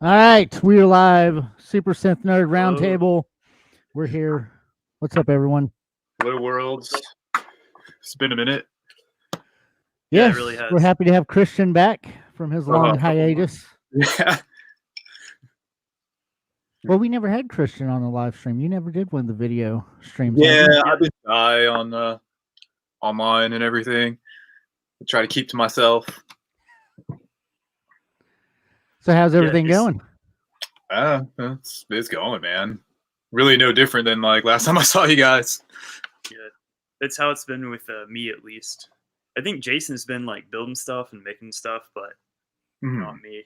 All right, we're live. Super Synth Nerd Hello. Roundtable. We're here. What's up, everyone? Hello, worlds. It's been a minute. Yes, Yeah, it really we're has. happy to have Khristian back from his long Couple hiatus. Yeah. Well, we never had Khristian on the live stream. You never did one of the video streams, have Yeah, you? I've been shy on online and everything. I try to keep to myself. So, how's Yeah, everything going? it's going, man. Really no different than like last time I saw you guys. Yeah, that's how it's been with me, at least. I think Jason's been like building stuff and making stuff, but not me.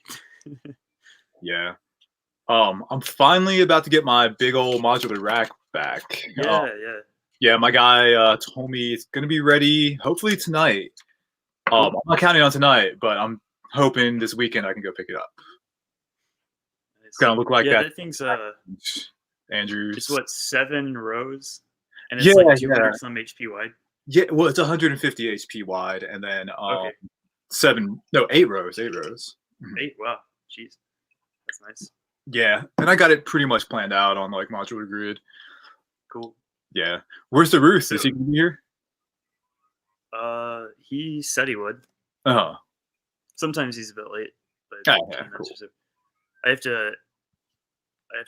Yeah. I'm finally about to get my big old modular rack back. Yeah. Yeah, my guy told me it's gonna be ready hopefully tonight. I'm not counting on tonight, but I'm hoping this weekend I can go pick it up. It's gonna look like that. That thing's Andrews. it's what, 7 rows, and it's like 200 some HP wide. Yeah, well, it's 150 HP wide, and then 8 rows. 8 rows. 8. Wow, jeez, that's nice. Yeah, and I got it pretty much planned out on like modular grid. Cool. Yeah, where's the Ruth? Is he gonna be here? He said he would. Sometimes he's a bit late, but cool. I have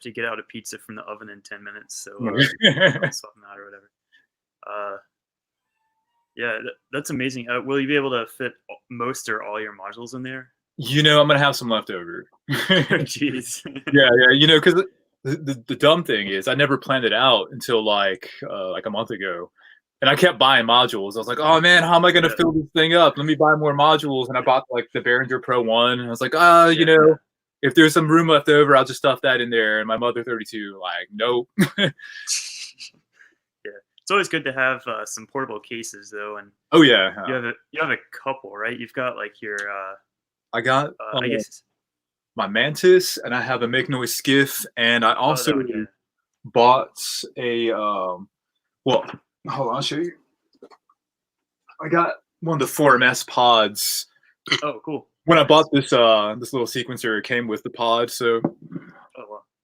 to get out a pizza from the oven in 10 minutes, so I'll swap them out or whatever. Yeah, that's amazing. Will you be able to fit most or all your modules in there? I'm gonna have some left over. Jeez. Yeah, because the dumb thing is I never planned it out until like a month ago. And I kept buying modules. I was like, oh man, how am I gonna fill this thing up? Let me buy more modules. And I bought like the Behringer Pro 1. And I was like, if there's some room left over, I'll just stuff that in there. And my Mother 32, like, nope. Yeah. It's always good to have some portable cases though. And you have a couple, right? You've got like your I got I guess my Mantis, and I have a Make Noise Skiff, and I also bought a hold on, I'll show you. I got one of the 4MS pods. Oh, cool. When I bought this little sequencer, it came with the pod, so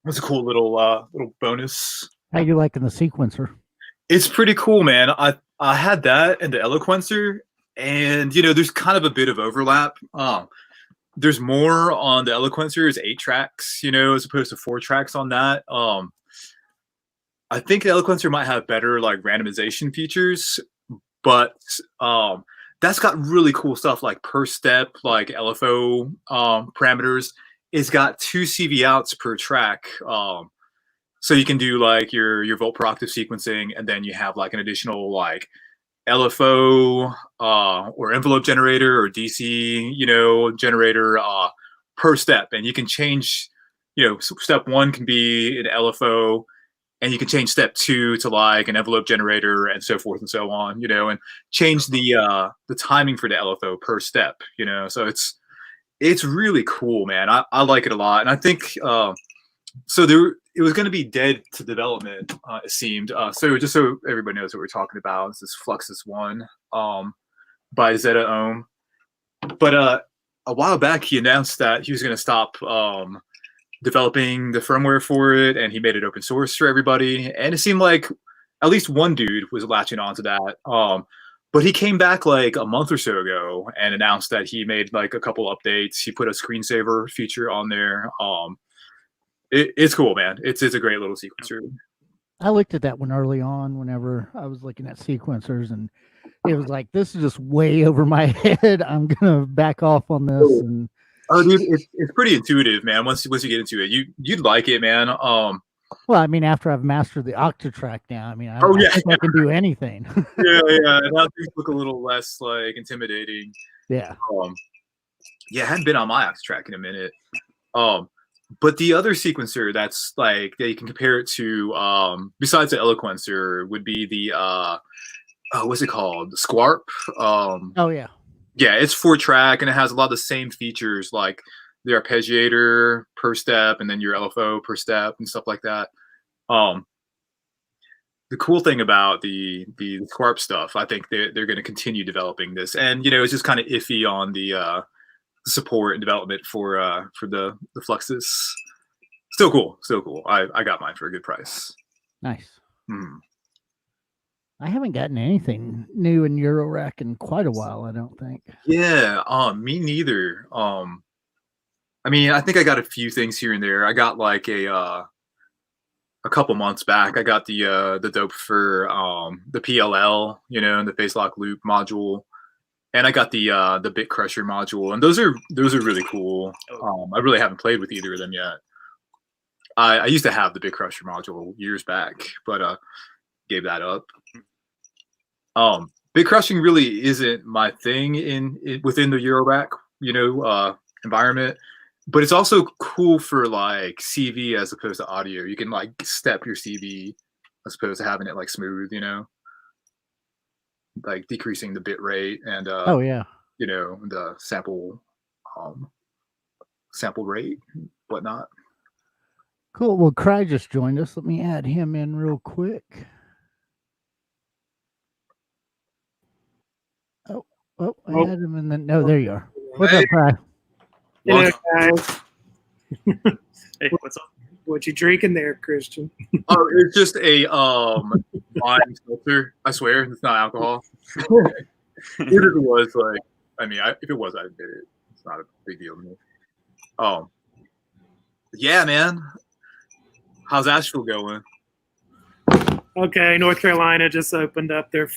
that's a cool little bonus. How you liking the sequencer? It's pretty cool, man. I had that and the Eloquencer, and there's kind of a bit of overlap. There's more on the Eloquencer. It's 8 tracks, as opposed to 4 tracks on that. I think the Eloquencer might have better like randomization features, but that's got really cool stuff like per step, like LFO parameters. It's got 2 CV outs per track. So you can do like your volt per octave sequencing, and then you have like an additional like LFO or envelope generator or DC, generator per step. And you can change, step 1 can be an LFO, and you can change step 2 to like an envelope generator and so forth and so on, and change the timing for the LFO per step, So it's really cool, man. I like it a lot. And I think it was going to be dead to development, it seemed. So just so everybody knows what we're talking about, this is Fluxus 1 by Zeta Ohm. But a while back, he announced that he was going to stop developing the firmware for it, and he made it open source for everybody. And it seemed like at least one dude was latching onto that. But he came back like a month or so ago and announced that he made like a couple updates. He put a screensaver feature on there. It's cool, man. It's a great little sequencer. I looked at that one early on whenever I was looking at sequencers, and it was like, this is just way over my head. I'm gonna back off on this. And dude, it's pretty intuitive, man. Once you get into it, you'd like it, man. Well, I mean, after I've mastered the Octatrack now, I mean, I think I can do anything. yeah. Now things look a little less like intimidating. Yeah. I hadn't been on my Octatrack in a minute. But the other sequencer that's like that you can compare it to, besides the Eloquencer, would be the what's it called? The Squarp. Oh yeah. Yeah, it's 4 track, and it has a lot of the same features like the arpeggiator per step, and then your LFO per step and stuff like that. The cool thing about the Squarp stuff, I think they're going to continue developing this, and it's just kind of iffy on the support and development for the Fluxus. Still cool. I got mine for a good price. Nice. Mm. I haven't gotten anything new in Eurorack in quite a while, I don't think. Yeah, me neither. I mean, I think I got a few things here and there. I got like a couple months back. I got the dope for the PLL, and the face lock loop module, and I got the Bit Crusher module, and those are really cool. I really haven't played with either of them yet. I used to have the Bit Crusher module years back, but gave that up. Bit crushing really isn't my thing within the Eurorack, environment, but it's also cool for like CV as opposed to audio. You can like step your CV as opposed to having it like smooth, like decreasing the bit rate and Oh yeah. the sample rate, whatnot. Cool. Well, Cry just joined us. Let me add him in real quick. Oh, I had him in the. No, there you are. What's up, Cry? Hello, guys. Hey, what's up? What you drinking there, Khristian? Oh, it's just a wine filter. I swear, it's not alcohol. If it was like, if it was, I'd admit it. It's not a big deal to me. Yeah, man. How's Asheville going? Okay, North Carolina just opened up their.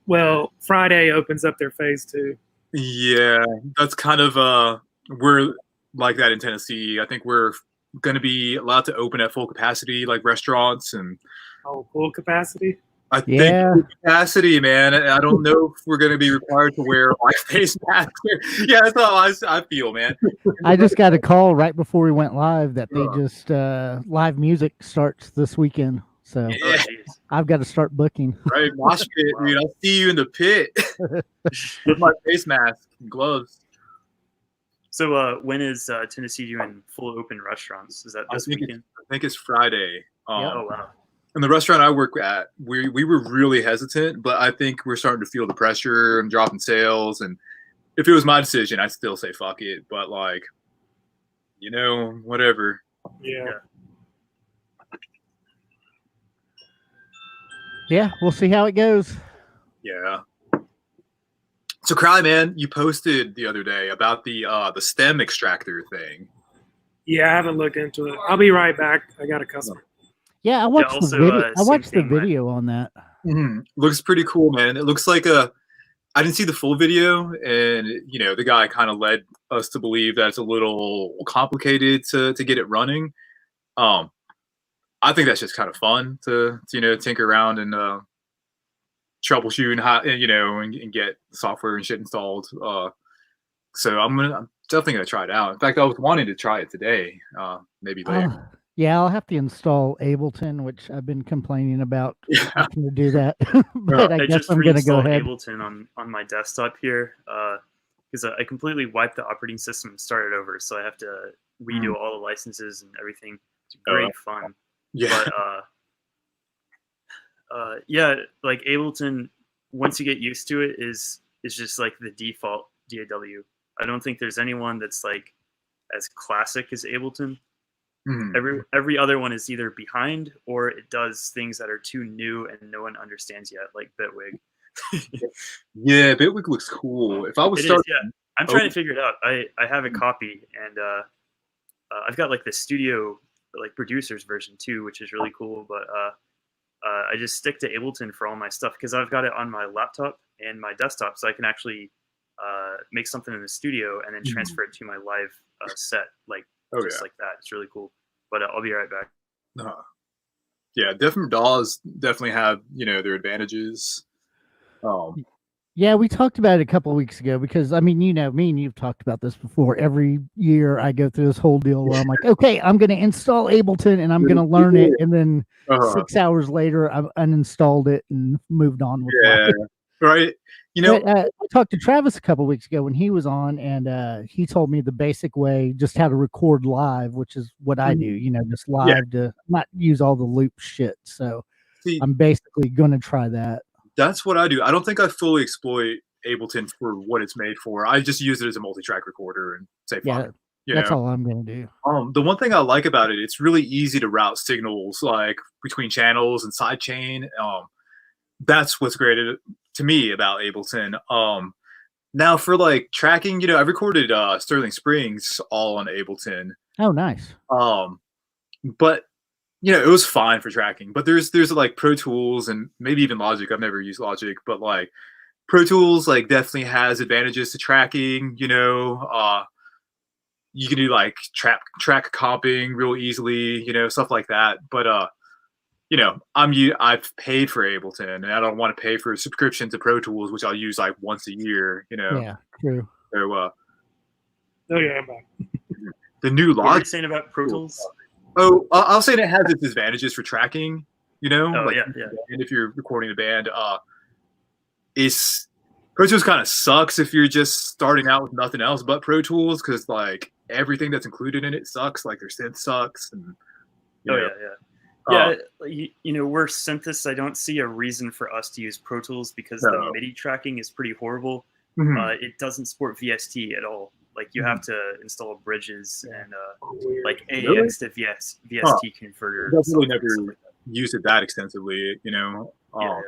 Well, Friday opens up their phase 2. Yeah, that's kind of we're like that in Tennessee. I think we're going to be allowed to open at full capacity, like restaurants and. Oh, full capacity. I think full capacity, man. I don't know if we're going to be required to wear like face masks. Yeah, that's how I feel, man. I just got a call right before we went live that they just live music starts this weekend. So yeah. I've got to start booking. Right, mosh pit, dude. I'll see you in the pit with my face mask and gloves. So when is Tennessee doing full open restaurants? Is that this weekend? I think it's Friday. Oh wow! And the restaurant I work at, we were really hesitant, but I think we're starting to feel the pressure and dropping sales. And if it was my decision, I'd still say fuck it. But like, whatever. Yeah. Yeah, we'll see how it goes. Yeah. So, Cry, man, you posted the other day about the stem extractor thing. Yeah, I haven't looked into it. I'll be right back. I got a customer. Yeah, I watched the video. I watched the video on that. Mm-hmm. Looks pretty cool, man. It looks like I didn't see the full video, and the guy kind of led us to believe that it's a little complicated to get it running. I think that's just kind of fun to tinker around and troubleshoot and get software and shit installed. So I'm definitely gonna try it out. In fact, I was wanting to try it today, maybe later. Yeah, I'll have to install Ableton, which I've been complaining about having to do that. But I guess I'm gonna go ahead. Ableton on my desktop here because I completely wiped the operating system and started over, so I have to redo all the licenses and everything. It's great fun. Yeah. But yeah, like Ableton, once you get used to it, is just like the default DAW. I don't think there's anyone that's like as classic as Ableton. Mm-hmm. Every other one is either behind or it does things that are too new and no one understands yet, like Bitwig. Yeah, Bitwig looks cool. If I was I'm trying to figure it out. I have a copy and I've got like the studio like producer's version too, which is really cool. But I just stick to Ableton for all my stuff because I've got it on my laptop and my desktop, so I can actually make something in the studio and then transfer it to my live set, like like that. It's really cool. But I'll be right back. Yeah, different DAWs definitely have their advantages. Yeah, we talked about it a couple of weeks ago because me and you've talked about this before. Every year I go through this whole deal where I'm like, okay, I'm going to install Ableton and I'm going to learn it. And then 6 hours later, I've uninstalled it and moved on with life. Right. I talked to Travis a couple of weeks ago when he was on and he told me the basic way, just how to record live, which is what I do, just live to not use all the loop shit. So I'm basically going to try that. That's what I do. I don't think I fully exploit Ableton for what it's made for. I just use it as a multi-track recorder and say, Yeah, fine. You that's know? all I'm gonna do. The one thing I like about it, it's really easy to route signals like between channels and sidechain. That's what's great to me about Ableton. Now for like tracking, you know, I've recorded Sterling Springs all on Ableton. Oh, nice. But you know, it was fine for tracking. But there's like Pro Tools and maybe even Logic. I've never used Logic, but like Pro Tools like definitely has advantages to tracking. You know, you can do like track comping real easily. You know, stuff like that. But you know, I've paid for Ableton, and I don't want to pay for a subscription to Pro Tools, which I'll use like once a year. You know, Yeah, true. so Oh yeah, I'm back. the new What were you Logic. saying about Pro Tools? Oh, I'll say it has its advantages for tracking. You know, Oh, like, yeah. and if you're recording a band, Pro Tools kind of sucks if you're just starting out with nothing else but Pro Tools, because like everything that's included in it sucks. Like their synth sucks, and you know, You know, we're synthesists. I don't see a reason for us to use Pro Tools because No. the MIDI tracking is pretty horrible. mhm. It doesn't support VST at all. Like you have to install bridges and like Really? AX to VST converter. Definitely software, stuff never like that. used it that extensively. You know, Yeah,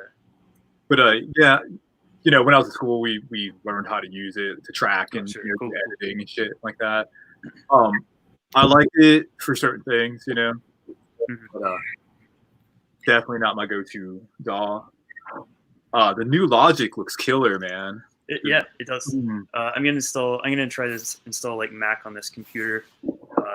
but yeah, you know, when I was in school, we learned how to use it to track and sure, you know, cool. do editing and shit like that. I like it for certain things, you know, Mhm. but definitely not my go-to DAW. The new Logic looks killer, man. Yeah, it does. Mhm. I'm gonna try to install like Mac on this computer.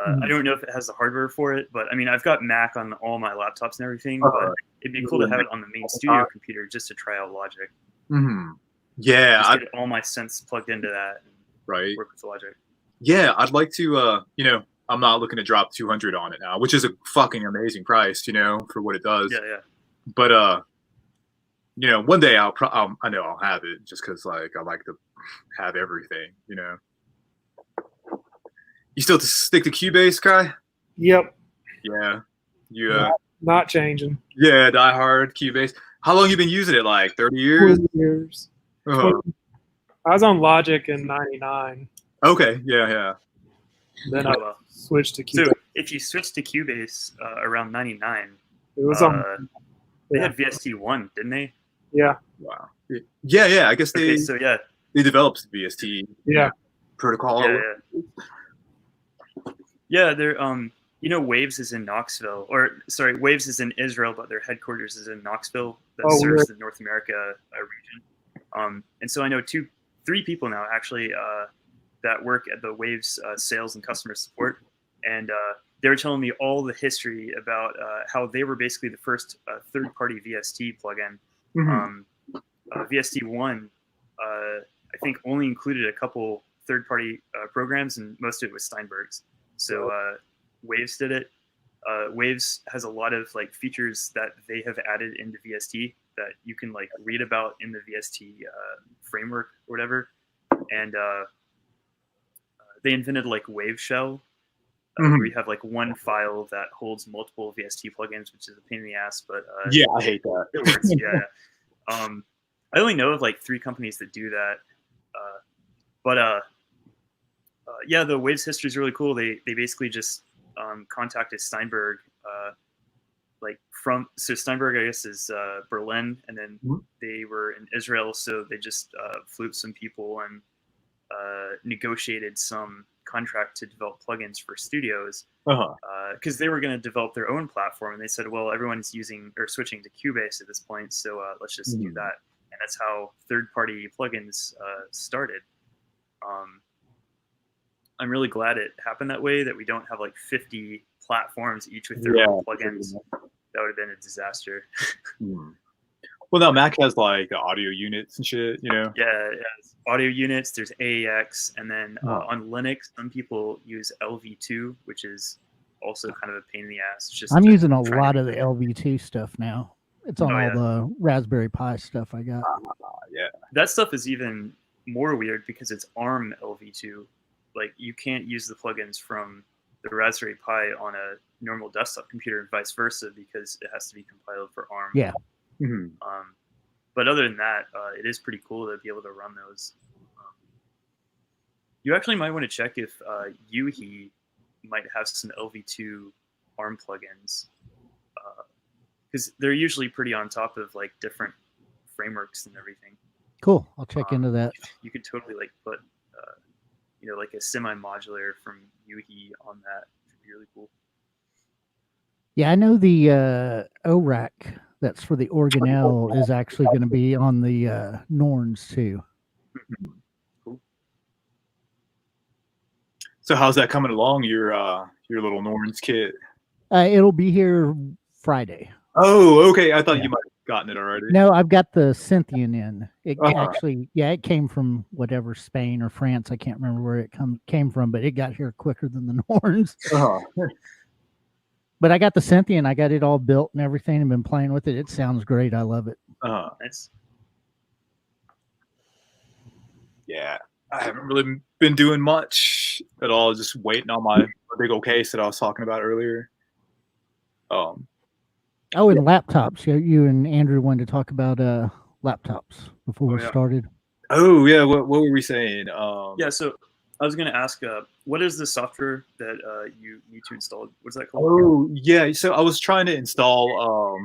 I don't know if it has the hardware for it, but I mean, I've got Mac on all my laptops and everything. But it'd be cool to have it on the main studio computer just to try out Logic. Mhm. Yeah, Just get all my synths plugged into that and right. work with Logic. Yeah, I'd like to. You know, I'm not looking to drop 200 on it now, which is a fucking amazing price, you know, for what it does. Yeah. But you know, one day I know I'll have it just because like I like to have everything, you know. You still stick to Cubase, Kai? Yep, Yeah. You not changing. yeah, die hard Cubase. How long you been using it? Like 30 years? 20 years. Uh-huh. I was on Logic in '99. Okay, yeah. Then Oh, I well. switched to So Cubase. if you switch to Cubase around '99, It was on. they had VST1, didn't they? Yeah, Wow. Yeah. I guess Okay, so yeah, they developed VST yeah. protocol. yeah. They're you know, Waves is in Knoxville, or sorry, Waves is in Israel, but their headquarters is in Knoxville that Oh, serves weird. the North America region. And so I know three people now actually that work at the Waves sales and customer support, and they were telling me all the history about how they were basically the first third-party VST plugin. Mhm. VST1, I think, only included a couple third-party programs, and most of it was Steinberg's. So Waves did it. Waves has a lot of like features that they have added into VST that you can like read about in the VST framework or whatever. And they invented like Wave Shell, where you have like one file that holds multiple VST plugins, which is a pain in the ass, but Yeah, I hate that. it works. Yeah. I only know of like 3 companies that do that. But yeah, the Waves history is really cool. They basically just contacted Steinberg, so Steinberg, I guess, is Berlin, and then they were in Israel, so they just flew some people and negotiated some contract to develop plugins for studios, because they were going to develop their own platform, and they said, well, everyone's using or switching to Cubase at this point, so let's just do that. And that's how third-party plugins started. I'm really glad it happened that way, that we don't have like 50 platforms, each with their own plugins. That would have been a disaster. Well, now Mac has like audio units and shit, you know? Yeah, audio units, there's AAX, and then on Linux, some people use LV2, which is also kind of a pain in the ass. It's just I'm using a lot of the LV2 stuff now. It's on all yeah. the Raspberry Pi stuff I got. Yeah. That stuff is even more weird because it's ARM LV2. Like, you can't use the plugins from the Raspberry Pi on a normal desktop computer and vice versa because it has to be compiled for ARM. Yeah. but other than that, it is pretty cool to be able to run those. You actually might want to check if Yuhi might have some LV2 ARM plugins, because they're usually pretty on top of like different frameworks and everything. Cool. I'll check into that. You could totally like put, like a semi-modular from Yuhi on that. Which would be really cool. Yeah, I know the ORAC that's for the organelle is actually going to be on the Norns too. Cool. So how's that coming along? Your little Norns kit? It'll be here Friday. Oh, okay. I thought you might have gotten it already. No, I've got the Cynthian in. It Uh-huh. actually, it came from whatever, Spain or France. I can't remember where it came from, but it got here quicker than the Norns. Uh-huh. But I got the Cynthian. I got it all built and everything and been playing with it. It sounds great. I love it. Nice. Yeah, I haven't really been doing much at all. Just waiting on my big old case that I was talking about earlier. Oh, and laptops. You and Andrew wanted to talk about laptops before we started. Oh yeah, what were we saying? Yeah, so I was going to ask, what is the software that you need to install? What's that called? Oh yeah, so I was trying to install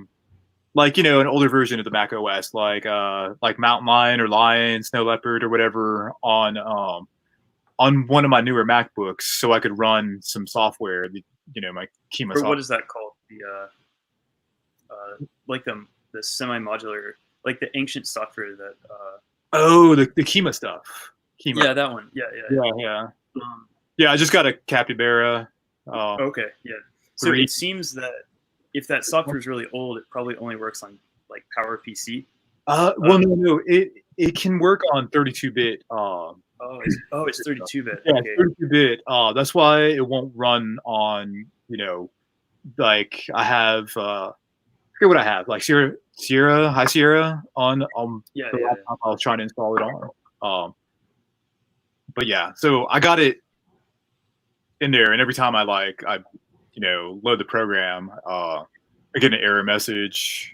an older version of the Mac OS, like Mountain Lion or Lion, Snow Leopard or whatever on one of my newer MacBooks, so I could run some software. My Kima software. What is that called? Like the semi-modular, like the ancient software that. The Kima stuff. Kima. Yeah, that one. Yeah. Yeah, I just got a Capybara. Okay, yeah. So it seems that if that software is really old, it probably only works on like PowerPC. No, it can work on 32-bit. It's 32-bit. Yeah, Okay. 32-bit. That's why it won't run on. Like I have. I forget what I have, like High Sierra on the laptop I was trying to install it on. But yeah, so I got it in there, and every time I load the program, I get an error message,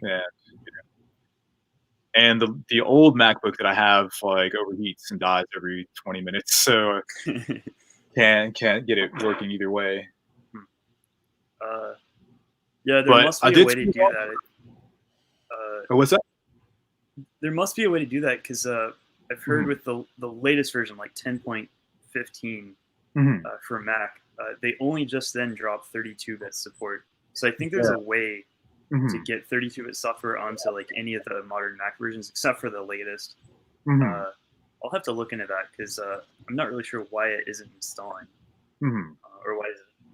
and the old MacBook that I have overheats and dies every 20 minutes, so can't get it working either way. Yeah, there must be a way to do that. What's that? There must be a way to do that because I've heard with the latest version, like 10.15 for Mac, they only just then dropped 32-bit support. So I think there's a way to get 32-bit software onto like any of the modern Mac versions except for the latest. I'll have to look into that because I'm not really sure why it isn't installing or why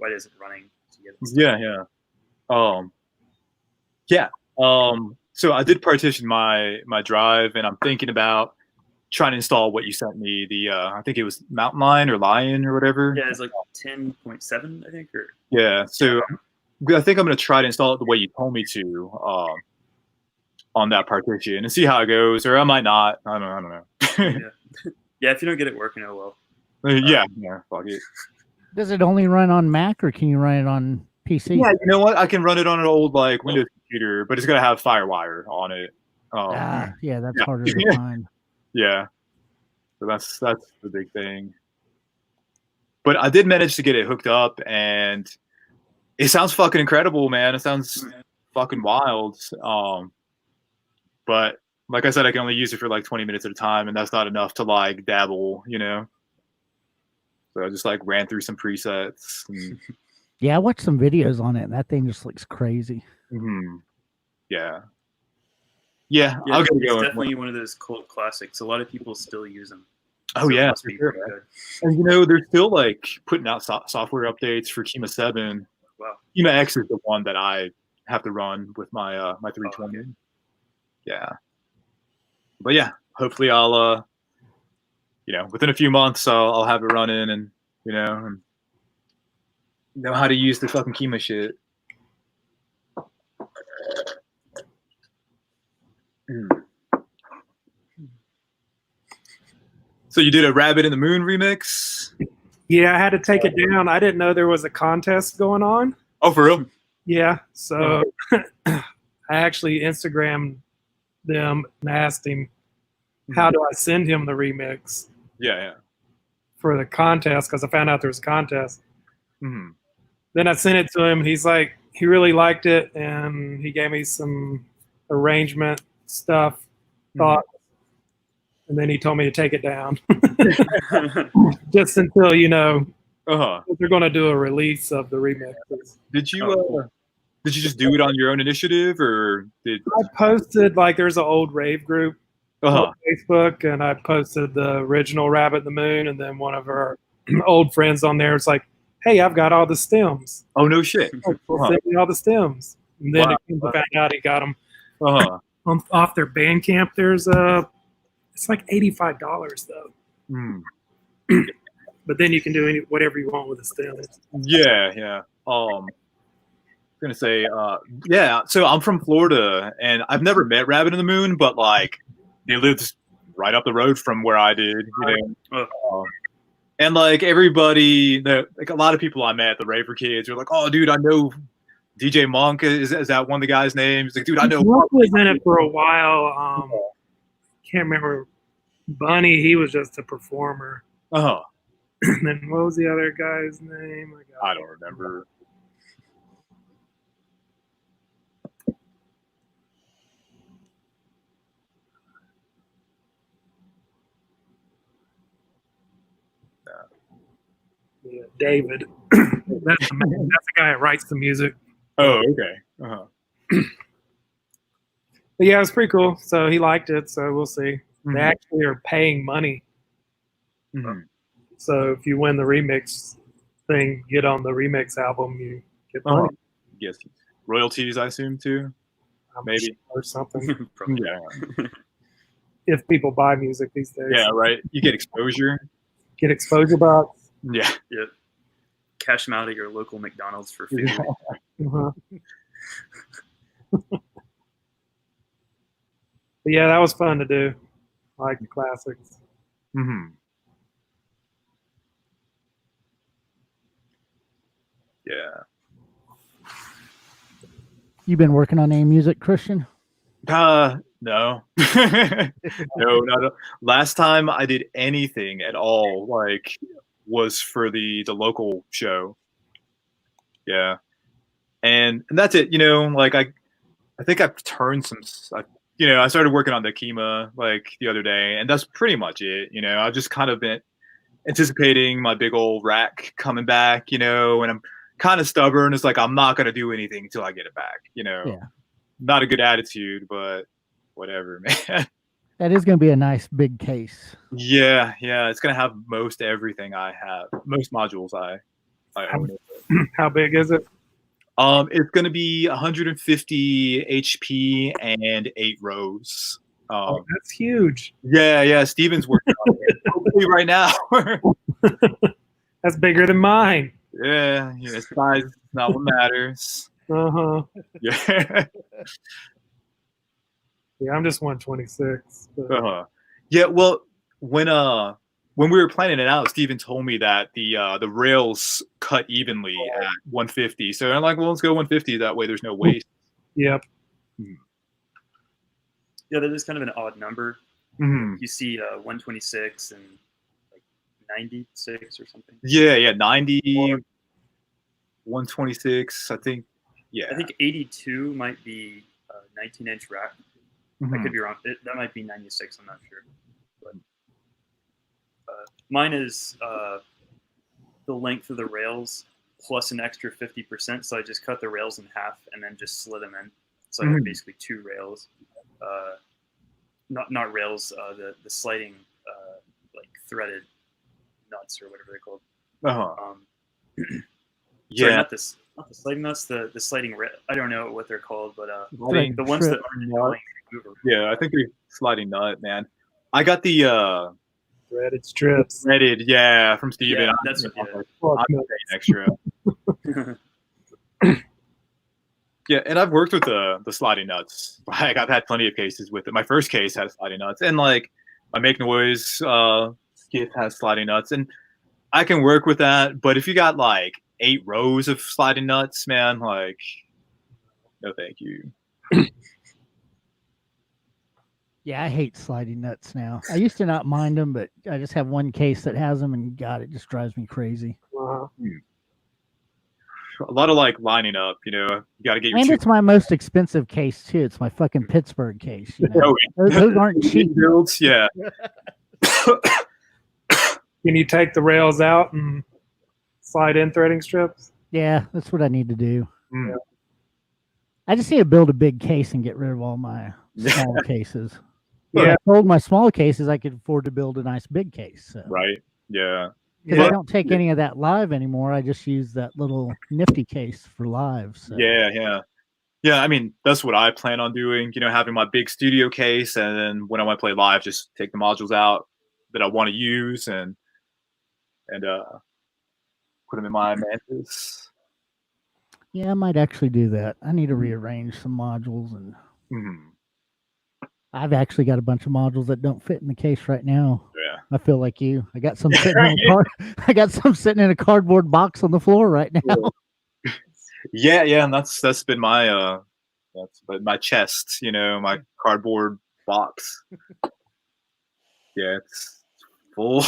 it isn't running to get it installed. So I did partition my drive, and I'm thinking about trying to install what you sent me. The I think it was Mountain Lion or Lion or whatever. Yeah, it's like 10.7, I think. Yeah, so I think I'm going to try to install it the way you told me to on that partition and see how it goes, or I might not. I don't know. Yeah, if you don't get it working, oh well. Yeah, fuck it. Does it only run on Mac, or can you run it on PC? Yeah, you know what? I can run it on an old Windows computer, but it's gonna have FireWire on it. That's harder to find. Yeah, so that's the big thing. But I did manage to get it hooked up, and it sounds fucking incredible, man. It sounds fucking wild. But like I said, I can only use it for like 20 minutes at a time, and that's not enough to dabble, So I just ran through some presets. And yeah, I watched some videos on it, and that thing just looks crazy. Yeah, I'll get it going. It's definitely one of those cult classics. A lot of people still use them. Oh, yeah. For sure, good. And, they're still putting out software updates for Kima 7. Wow. Kima X is the one that I have to run with my 320. Okay. Yeah. But yeah, hopefully I'll, within a few months, I'll have it running and, and know how to use the fucking Kima shit. So you did a Rabbit in the Moon remix? Yeah, I had to take it down. I didn't know there was a contest going on. Oh, for real? Yeah, so I actually Instagrammed them and asked him, how do I send him the remix Yeah. for the contest? Because I found out there was a contest. Mhm. Then I sent it to him, and he's like, he really liked it, and he gave me some arrangement stuff, thought, and then he told me to take it down, just until they're going to do a release of the remixes. Did you just do it on your own initiative, or did I posted, like, there's an old rave group Uh-huh. on Facebook, and I posted the original Rabbit in the Moon, and then one of our old friends on there was like, hey, I've got all the stems. Oh, no shit. Well, send me all the stems. And then Wow. it found out he got them Uh-huh. off their Bandcamp. There's it's like $85 though. Mm. But then you can do whatever you want with the stems. Yeah. Gonna say, yeah. So I'm from Florida, and I've never met Rabbit in the Moon, but like they lived right up the road from where I did, and like everybody, like a lot of people I met, the Raver kids, were like, "Oh, dude, I know DJ Monk. Is that one of the guys' names?" Like, dude, I know. Monk was in it for a while. Can't remember. Bunny, he was just a performer. Uh-huh. And then what was the other guy's name? I don't remember. Yeah, David. That's the guy that writes the music. Oh, okay. Uh-huh. But yeah, it was pretty cool. So he liked it. So we'll see. Mm-hmm. They actually are paying money. Mm-hmm. So if you win the remix thing, get on the remix album, you get money. Yes, royalties, I assume too. Maybe or something. Yeah. If people buy music these days. Yeah, right. You get exposure. Get exposure box. Yeah. Cash them out at your local McDonald's for food. Yeah. Uh-huh. But yeah, that was fun to do. I like the classics. Mm-hmm. Yeah. You been working on any music, Khristian? No. No, not last time I did anything at all, like, was for the local show. Yeah. And that's it, like I think I've turned I started working on the Kima like the other day, and that's pretty much it. I've just kind of been anticipating my big old rack coming back, and I'm kind of stubborn. It's like, I'm not going to do anything until I get it back, Yeah. Not a good attitude, but whatever, man. That is going to be a nice big case. Yeah. It's going to have most everything I have, most modules I own. How big is it? It's going to be 150 HP and 8 rows. That's huge. Yeah. Steven's working on it hopefully right now. That's bigger than mine. Yeah, size is not what matters. Uh-huh. Yeah. Yeah, I'm just 126. Uh-huh. Yeah, well, when we were planning it out, Steven told me that the rails cut evenly at 150. So I'm like, well, let's go 150. That way there's no waste. Yep. Yeah, that is kind of an odd number. Mm-hmm. You see 126 and like 96 or something. Yeah, 90, 126, I think. Yeah. I think 82 might be 19-inch rack. Mm-hmm. I could be wrong. That might be 96. I'm not sure. But mine is the length of the rails plus an extra 50%. So I just cut the rails in half and then just slid them in. So I have basically 2 rails. Not rails. The sliding like threaded nuts or whatever they're called. Yeah. Sorry, not the sliding nuts. The sliding. I don't know what they're called, but Sliding the ones that aren't going. Yeah, I think they're sliding nut, man. I got the threaded strips. Threaded, yeah, from Steven. Yeah, that's what. I'm paying extra. Yeah, and I've worked with the sliding nuts. Like, I've had plenty of cases with it. My first case has sliding nuts, and like my Make Noise skiff has sliding nuts, and I can work with that. But if you got like 8 rows of sliding nuts, man, like, no, thank you. Yeah, I hate sliding nuts now. I used to not mind them, but I just have one case that has them, and God, it just drives me crazy. Uh-huh. A lot of like lining up, you know. You got to get your And two it's my most expensive case too. It's my fucking Pittsburgh case. You know, Oh, those aren't cheap. builds. Yeah. Can you take the rails out and slide in threading strips? Yeah, that's what I need to do. Mm. I just need to build a big case and get rid of all my small cases. If Yeah. I sold my small cases, I could afford to build a nice big case. So. Right. Yeah. Because I Yeah. don't take any of that live anymore. I just use that little nifty case for live. So. Yeah. Yeah. Yeah. I mean, that's what I plan on doing. You know, having my big studio case, and then when I want to play live, just take the modules out that I want to use and put them in my Mantis. Yeah, I might actually do that. I need to rearrange some modules, and Mhm. I've actually got a bunch of modules that don't fit in the case right now. Yeah. I feel like you. I got some sitting in a I got some sitting in a cardboard box on the floor right now. Yeah. Yeah. And that's been my my chest. You know, my cardboard box. Yeah, it's full.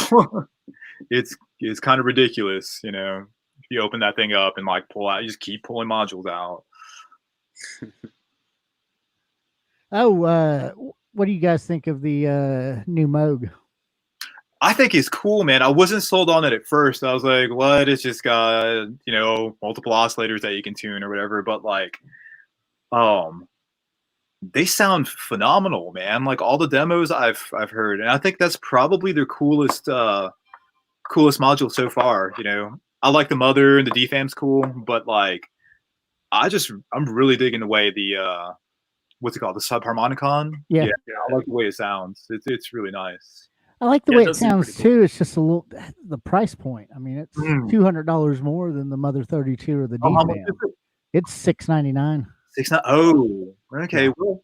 it's kind of ridiculous, you know. If you open that thing up and like pull out, you just keep pulling modules out. Oh, what do you guys think of the new Moog? I think it's cool, man. I wasn't sold on it at first. I was like, what? It's just got, you know, multiple oscillators that you can tune or whatever. But like, they sound phenomenal, man. Like all the demos I've heard, and I think that's probably their coolest module so far. You know, I like the Mother and the DFAM's cool, but like, I'm really digging the way the what's it called, the subharmonicon. Yeah. I like the way it sounds. It's really nice. I like the Yeah, way it it does seem sounds pretty cool. too. It's just a little the price point. I mean, it's $200 more than the Mother 32 or the Oh, how much DFAM. is it? It's $699. 6.9. Oh, okay. Yeah. Well,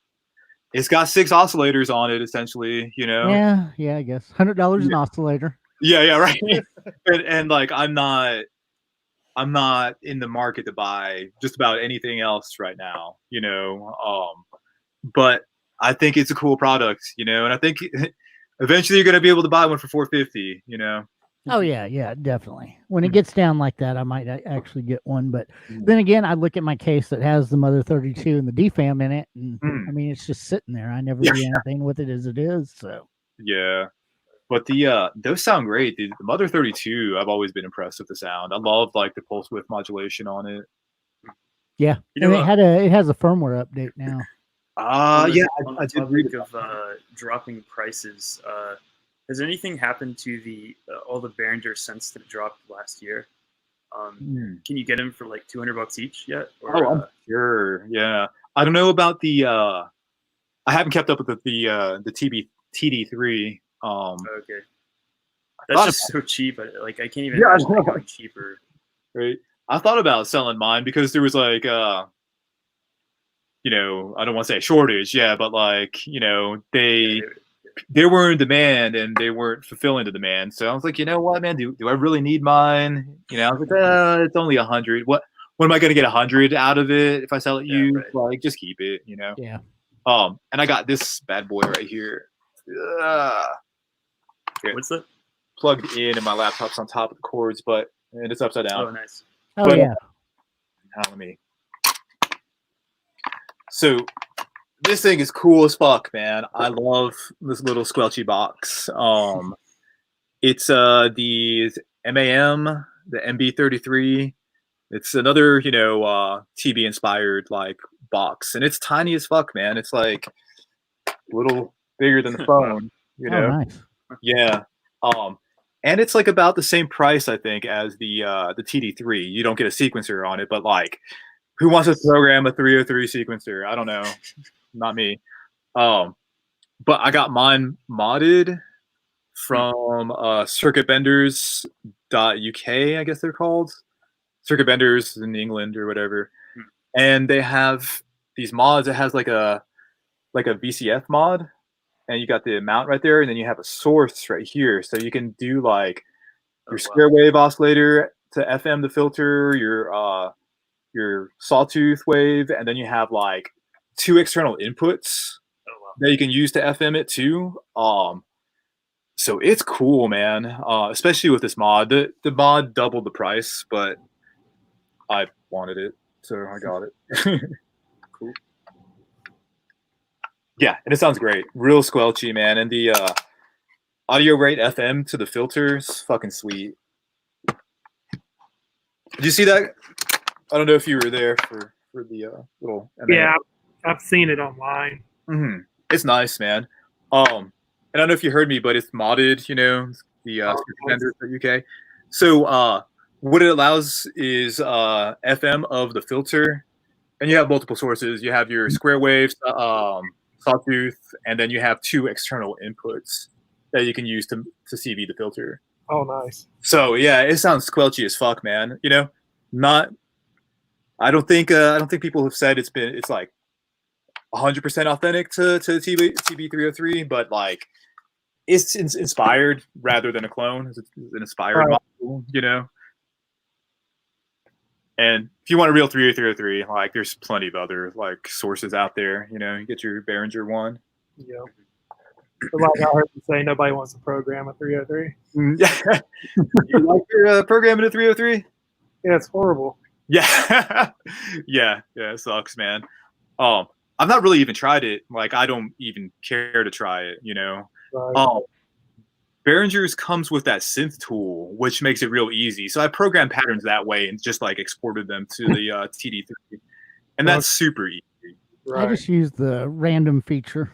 it's got 6 oscillators on it, essentially. You know. Yeah, I guess $100 an oscillator. Yeah, right. and like, I'm not in the market to buy just about anything else right now. You know. But I think it's a cool product. You know, and I think eventually you're gonna be able to buy one for $450. You know. Oh yeah, definitely. When it gets down like that, I might actually get one. But then again, I look at my case that has the Mother 32 and the DFAM in it, and I mean, it's just sitting there. I never do anything with it as it is. So yeah, but those sound great. The Mother 32, I've always been impressed with the sound. I love like the pulse width modulation on it. yeah, You and know, it has a firmware update now. Yeah, on I the did read topic of dropping prices, has anything happened to the all the Behringer synths that dropped last year? Can you get them for like $200 each yet? Or, Oh, I'm sure. Yeah, I don't know about the. I haven't kept up with the TD3. okay, that's just so cheap. I can't even Yeah, I imagine know. it going cheaper. Right. I thought about selling mine because there was like you know, I don't want to say a shortage, yeah, but like, you know, they were in demand and they weren't fulfilling the demand. So I was like, you know what, man, do I really need mine? You know, I was like, it's only 100. What am I going to get 100 out of it if I sell it used? right. Like, just keep it, you know. Yeah. And I got this bad boy right here. Okay. What's that? Plugged in, and my laptop's on top of the cords, and it's upside down. Oh, nice. Oh But- yeah. Let me. So this thing is cool as fuck, man. I love this little squelchy box. It's the MAM, the MB33. It's another, you know, TB inspired like box, and it's tiny as fuck, man. It's like a little bigger than the phone, you know. Oh, nice. Yeah. And it's like about the same price, I think, as the TD3. You don't get a sequencer on it, but like, who wants to program a 303 sequencer? I don't know. Not me. But I got mine modded from circuitbenders.uk, I guess they're called. Circuit Benders in England or whatever. And they have these mods. It has like a VCF mod, and you got the amount right there, and then you have a source right here, so you can do like your square wave oscillator to FM the filter, your sawtooth wave, and then you have like 2 external inputs that you can use to FM it too. So it's cool, man. Especially with this mod. The mod doubled the price, but I wanted it, so I got it. Cool. Yeah, and it sounds great. Real squelchy, man. And the audio rate FM to the filters, fucking sweet. Did you see that? I don't know if you were there for the little. Yeah, I've seen it online. Mm-hmm. It's nice, man. And I don't know if you heard me, but it's modded. You know, the Super Synth Nerd UK. So what it allows is FM of the filter, and you have multiple sources. You have your square waves, sawtooth, and then you have 2 external inputs that you can use to CV the filter. Oh, nice. So yeah, it sounds squelchy as fuck, man. You know, not. I don't think people have said it's like 100% authentic to TB303, but like it's inspired rather than a clone. It's an inspired model, you know. And if you want a real 30303, like there's plenty of other like sources out there. You know, you get your Behringer one. Yeah. But like I heard you say, nobody wants to program a 303. Yeah. You like your programming a 303? Yeah, it's horrible. Yeah. yeah, it sucks, man. I've not really even tried it. Like I don't even care to try it, you know. Right. Behringer's comes with that synth tool, which makes it real easy. So I programmed patterns that way and just like exported them to the TD3, and that's super easy. Right. I just use the random feature.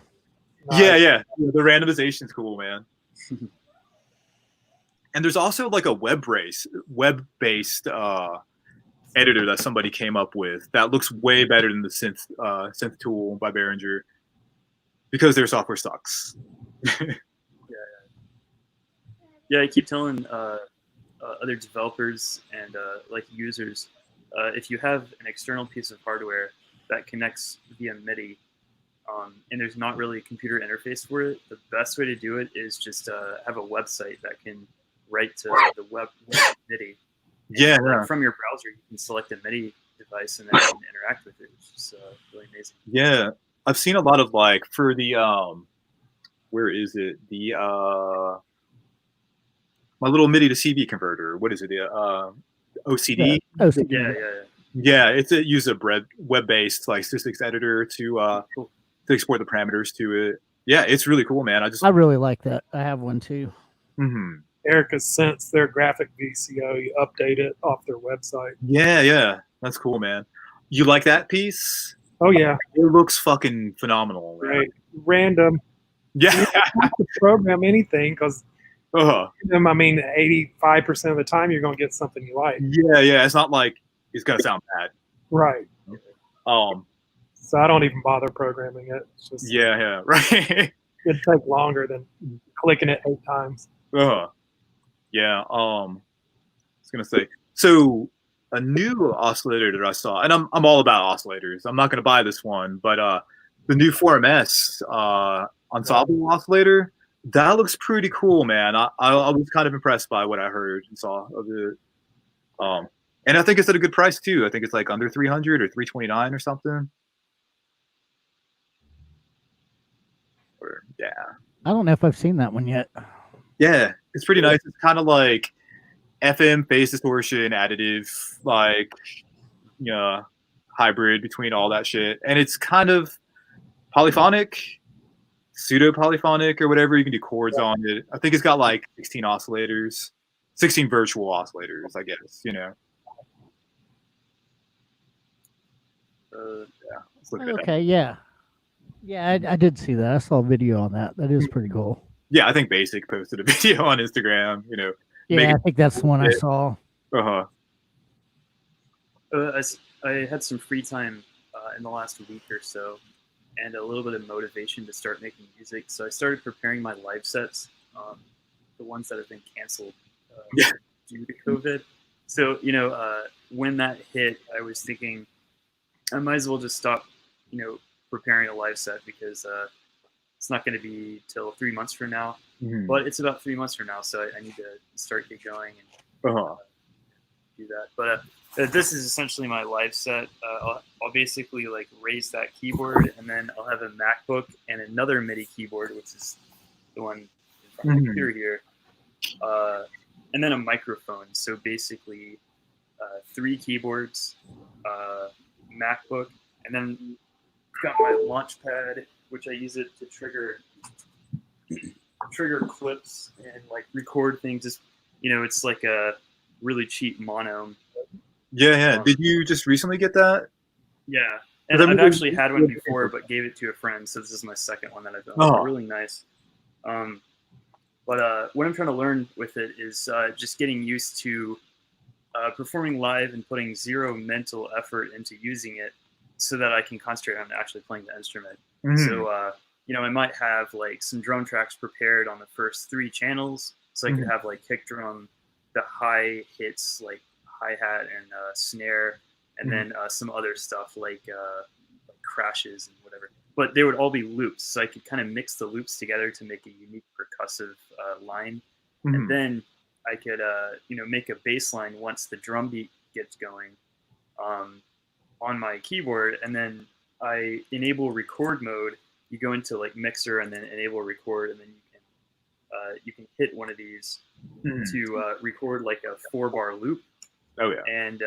Nice. Yeah. The randomization's cool, man. And there's also like a web-based editor that somebody came up with that looks way better than the synth tool by Behringer because their software sucks. Yeah, I keep telling other developers and like users, if you have an external piece of hardware that connects via MIDI, and there's not really a computer interface for it, the best way to do it is just have a website that can write to the web MIDI. Yeah. Like from your browser, you can select a MIDI device and then you can interact with it. It's just really amazing. Yeah, I've seen a lot of like for the where is it? The my little MIDI to CV converter. What is it? The OCD. Yeah. OCD. Yeah. It uses a web-based like statistics editor to export the parameters to it. Yeah, it's really cool, man. I really like that. I have one too. Mm-hmm. Erica Sense, their graphic VCO, you update it off their website. Yeah, that's cool, man. You like that piece? Oh yeah, it looks fucking phenomenal. Man. Right, random. Yeah, you don't have to program anything because. I mean, 85% of the time you're going to get something you like. Yeah. It's not like it's going to sound bad. Right. So I don't even bother programming it. It's just, right. It'd take longer than clicking it 8 times. Yeah. I was going to say, so a new oscillator that I saw, and I'm all about oscillators. I'm not going to buy this one, but the new 4MS ensemble oscillator. That looks pretty cool, man. I was kind of impressed by what I heard and saw of it. And I think it's at a good price too. I think it's like under 300 or 329 or something. Yeah. I don't know if I've seen that one yet. Yeah, it's pretty nice. It's kind of like FM phase distortion, additive, like hybrid between all that shit, and it's kind of polyphonic. Pseudo polyphonic or whatever. You can do chords on it. I think it's got like 16 oscillators, 16 virtual oscillators, I guess, you know. Okay, yeah, I did see that. I saw a video on that. That is pretty cool. Yeah, I think Basic posted a video on Instagram, you know. Yeah, I think that's the one I saw. I had some free time in the last week or so, and a little bit of motivation to start making music. So I started preparing my live sets, the ones that have been canceled due to COVID. So, when that hit, I was thinking I might as well just stop, preparing a live set because it's not going to be till 3 months from now. Mm-hmm. But it's about 3 months from now, so I need to start get going and do that. But this is essentially my live set. I'll basically like raise that keyboard, and then I'll have a MacBook and another MIDI keyboard, which is the one in front of the computer here, and then a microphone. So basically, 3 keyboards, MacBook, and then I've got my launch pad, which I use it to trigger clips and like record things. Just it's like a really cheap mono. Yeah. Did you just recently get that? Yeah, and I've actually had one before, but gave it to a friend. So this is my second one that I've done. Oh. It's really nice. But what I'm trying to learn with it is just getting used to performing live and putting zero mental effort into using it, so that I can concentrate on actually playing the instrument. So I might have like some drum tracks prepared on the first 3 channels, so I could have like kick drum, the high hits like hi-hat and snare, and then some other stuff like crashes and whatever. But they would all be loops, so I could kind of mix the loops together to make a unique percussive line. And then I could make a bass line once the drum beat gets going on my keyboard, and then I enable record mode. You go into like mixer and then enable record, and then you can hit one of these to record like a 4-bar loop. Oh yeah. And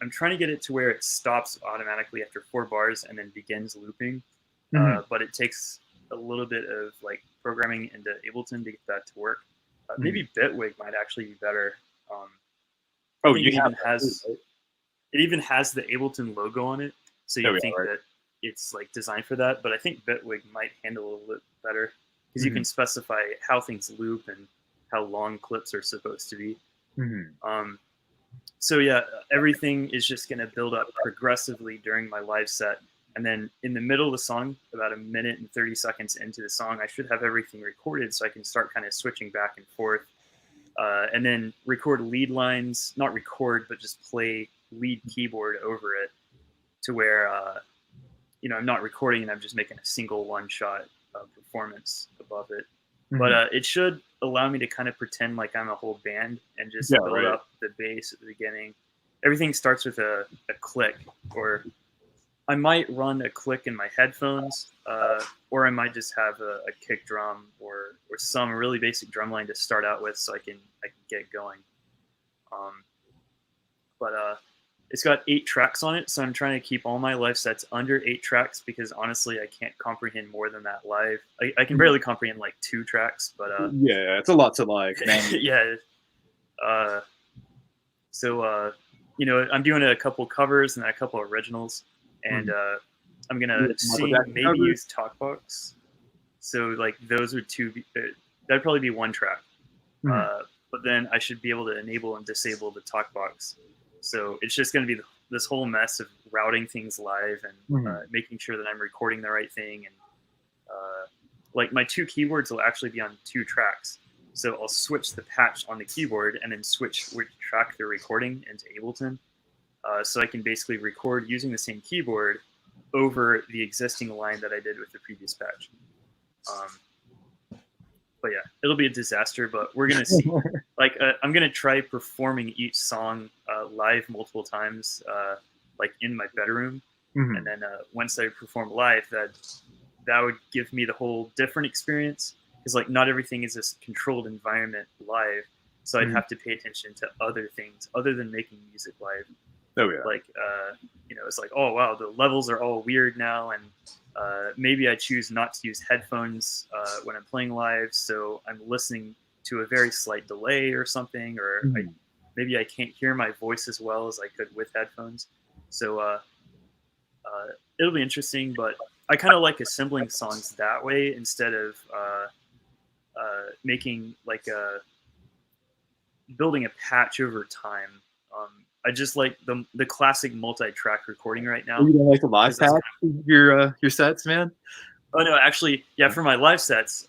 I'm trying to get it to where it stops automatically after 4 bars and then begins looping. But it takes a little bit of like programming into Ableton to get that to work. Maybe Bitwig might actually be better. It even has the Ableton logo on it, so you think that it's like designed for that. But I think Bitwig might handle it a little bit better, because you can specify how things loop and how long clips are supposed to be. So yeah, everything is just going to build up progressively during my live set. And then in the middle of the song, about 1 minute and 30 seconds into the song, I should have everything recorded, so I can start kind of switching back and forth. And then record lead lines, not record, but just play lead keyboard over it, to where, I'm not recording and I'm just making a single one-shot performance above it. But it should allow me to kind of pretend like I'm a whole band and just build up the bass at the beginning. Everything starts with a click, or I might run a click in my headphones, or I might just have a kick drum or some really basic drum line to start out with, so I can get going. But it's got 8 tracks on it, so I'm trying to keep all my live sets under 8 tracks, because honestly, I can't comprehend more than that live. I can barely comprehend like 2 tracks, but yeah, it's a lot to like. Yeah. So I'm doing a couple covers and a couple originals, and I'm gonna maybe use Talkbox. So like those would that'd probably be 1 track. But then I should be able to enable and disable the Talkbox. So it's just going to be this whole mess of routing things live and making sure that I'm recording the right thing. And like my 2 keyboards will actually be on 2 tracks. So I'll switch the patch on the keyboard and then switch which track they're recording into Ableton. So I can basically record using the same keyboard over the existing line that I did with the previous patch. But yeah, it'll be a disaster, but we're going to see. Like, I'm going to try performing each song live multiple times, like in my bedroom. And then once I perform live, that would give me the whole different experience. Because like not everything is this controlled environment live. So I'd have to pay attention to other things other than making music live. Oh yeah. Like, it's like, oh wow, the levels are all weird now, and maybe I choose not to use headphones when I'm playing live, so I'm listening to a very slight delay or something, or maybe I can't hear my voice as well as I could with headphones. So it'll be interesting, but I kind of like assembling songs that way instead of making like building a patch over time. I just like the classic multi-track recording right now. You don't like the live patch your sets, man? Oh no, actually, yeah. For my live sets,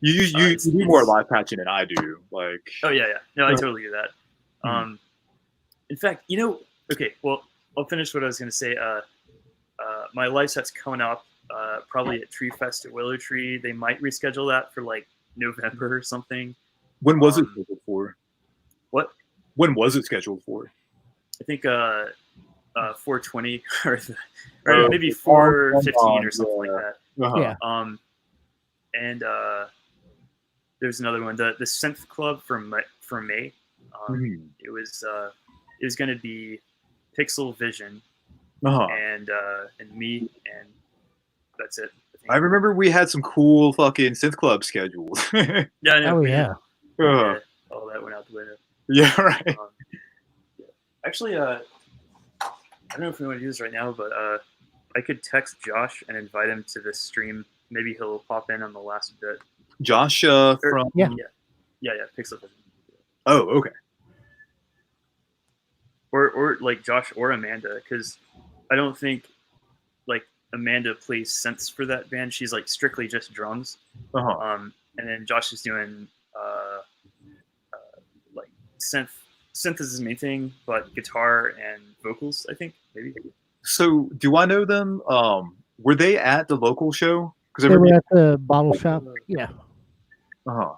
you do more live patching than I do. Like, oh yeah. No, I totally do that. In fact, okay. Well, I'll finish what I was going to say. My live set's coming up probably at Tree Fest at Willow Tree. They might reschedule that for like November or something. When was it scheduled for? What? When was it scheduled for? I think 420 or maybe 415 or something like that. Yeah. And there's another one, the Synth Club from May. It was going to be Pixel Vision and me, and that's it. I remember we had some cool fucking synth club schedules. Yeah, I know. Oh yeah. Yeah, all that went out the window. Yeah, right. Yeah. Actually, I don't know if we want to do this right now, but I could text Josh and invite him to this stream. Maybe he'll pop in on the last bit. Josh from yeah, Pixel Vision. Oh, okay. Or like Josh or Amanda, because I don't think like Amanda plays synths for that band. She's like strictly just drums. And then Josh is doing like synth is his main thing, but guitar and vocals, I think, maybe. So do I know them? Were they at the local show? Because they were at the bottle shop. Yeah.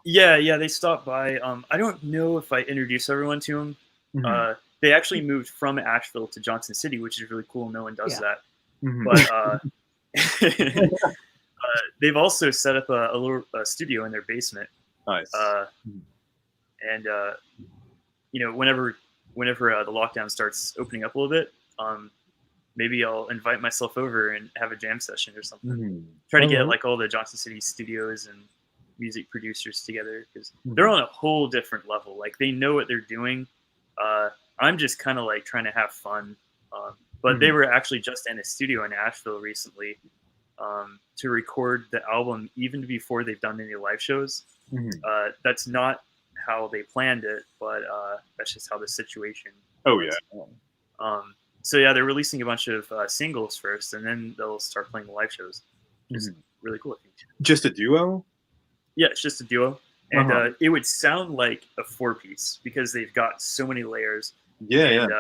Yeah, they stopped by. I don't know if I introduced everyone to them. They actually moved from Asheville to Johnson City, which is really cool. No one does that. But they've also set up a little studio in their basement. Nice. And you know, whenever the lockdown starts opening up a little bit, maybe I'll invite myself over and have a jam session or something. Try to get like all the Johnson City studios and music producers together, because they're on a whole different level. Like, they know what they're doing. I'm just kind of like trying to have fun. But they were actually just in a studio in Asheville recently to record the album even before they've done any live shows. That's not how they planned it, but that's just how the situation was. So yeah, they're releasing a bunch of singles first, and then they'll start playing the live shows, which is really cool, I think. Just a duo? Yeah, it's just a duo. And it would sound like a 4-piece because they've got so many layers. And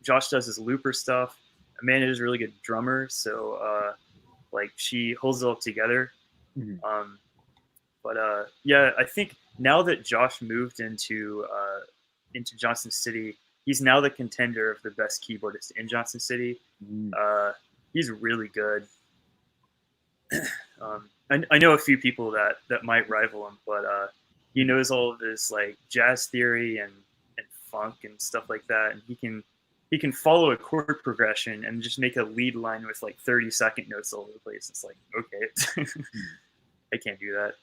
Josh does his looper stuff. Amanda is a really good drummer, so like she holds it all together. But yeah, I think now that Josh moved into Johnson City, he's now the contender of the best keyboardist in Johnson City. He's really good. I know a few people that might rival him, but he knows all of this like jazz theory and funk and stuff like that, and he can follow a chord progression and just make a lead line with like 30-second notes all over the place. It's like, okay, I can't do that.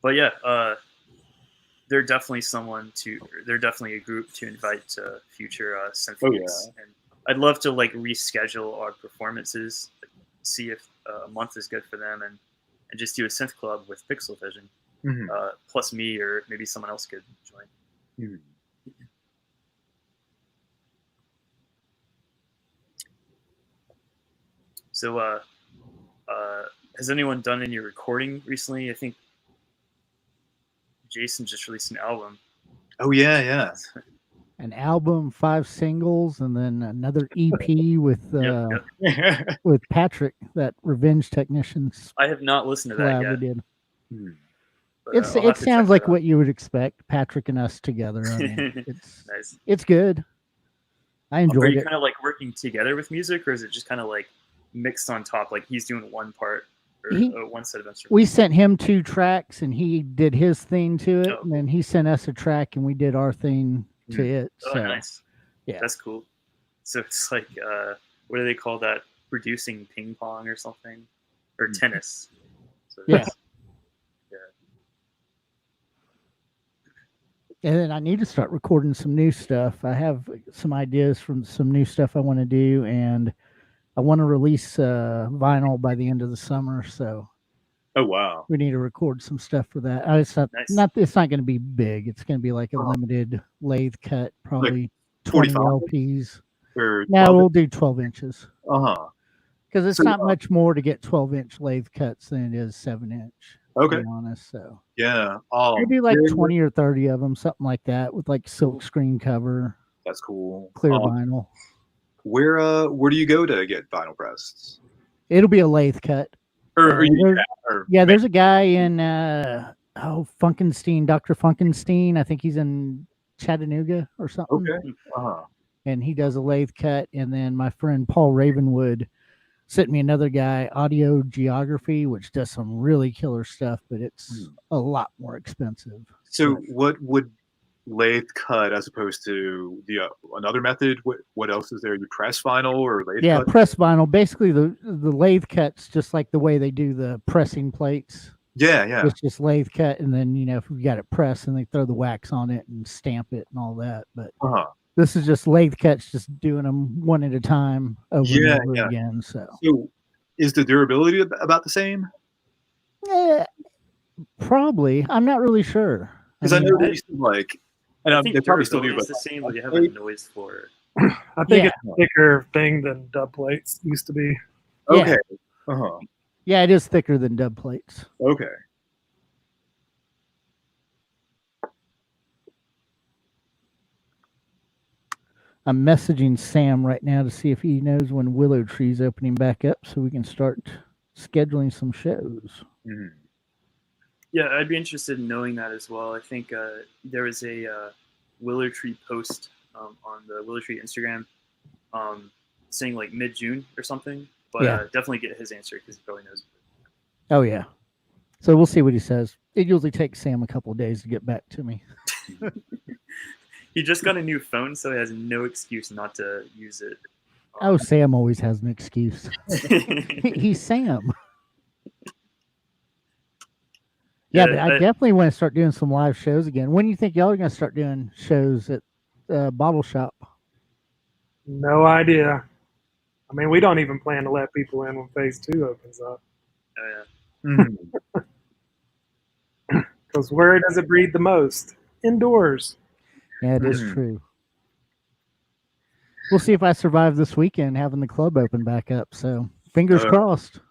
But yeah, they're definitely a group to invite to future symphonies. And I'd love to like reschedule our performances, like, see if a month is good for them, and just do a synth club with Pixel Vision, plus me, or maybe someone else could join. So has anyone done any recording recently? I think Jason just released an album. Oh yeah. An album, 5 singles, and then another EP with with Patrick, that Revenge Technicians. I have not listened to that yet. Did. But, it sounds like what you would expect, Patrick and us together. I mean, it's nice. It's good. I enjoyed it. Are you kind of like working together with music, or is it just kind of like mixed on top? Like he's doing one part or one set of instruments. We sent him 2 tracks, and he did his thing to it, and then he sent us a track, and we did our thing to it. Oh, so, nice. Yeah, that's cool. So it's like, what do they call that? Producing ping pong or something, or tennis. So yeah. And then I need to start recording some new stuff. I have some ideas from some new stuff I want to do, and I want to release vinyl by the end of the summer. So, oh wow, we need to record some stuff for that. It's not going to be big. It's going to be like a limited lathe cut, probably like 20 LPs. Now we'll do 12 inches. Because it's not much more to get 12-inch lathe cuts than it is 7-inch. Okay. To be honest, so yeah, maybe like 20 or 30 of them, something like that, with like silk screen cover. That's cool. Clear vinyl. Where do you go to get vinyl pressed? It'll be a lathe cut. There's a guy in Funkenstein, Dr. Funkenstein. I think he's in Chattanooga or something. Okay. Uh-huh. And he does a lathe cut. And then my friend Paul Ravenwood sent me another guy, Audio Geography, which does some really killer stuff, but it's a lot more expensive. So what would lathe cut as opposed to the another method? What else is there? You press vinyl or lathe Yeah, cut? press vinyl. Basically, the lathe cuts just like the way they do the pressing plates. Yeah. It's just lathe cut, and then if we got it pressed, and they throw the wax on it and stamp it and all that. But this is just lathe cuts, just doing them one at a time over and over again. So is the durability about the same? Yeah, probably. I'm not really sure. Because I know they used to like, and I think they probably still do, it's but the same, but you have a noise floor. I think it's a thicker thing than dub plates used to be. Okay. Yeah, it is thicker than dub plates. Okay. I'm messaging Sam right now to see if he knows when Willow Tree's opening back up so we can start scheduling some shows. Mm-hmm. Yeah, I'd be interested in knowing that as well. I think there was a Willow Tree post on the Willow Tree Instagram saying like mid-June or something. But definitely get his answer because he probably knows. Oh, yeah. So we'll see what he says. It usually takes Sam a couple of days to get back to me. He just got a new phone, so he has no excuse not to use it. Oh, Sam always has an excuse. He's Sam. Yeah, but I definitely want to start doing some live shows again. When do you think y'all are going to start doing shows at Bottle Shop? No idea. I mean, we don't even plan to let people in when Phase 2 opens up. Oh, yeah. Because where does it breed the most? Indoors. Yeah, it is true. We'll see if I survive this weekend having the club open back up. So fingers crossed.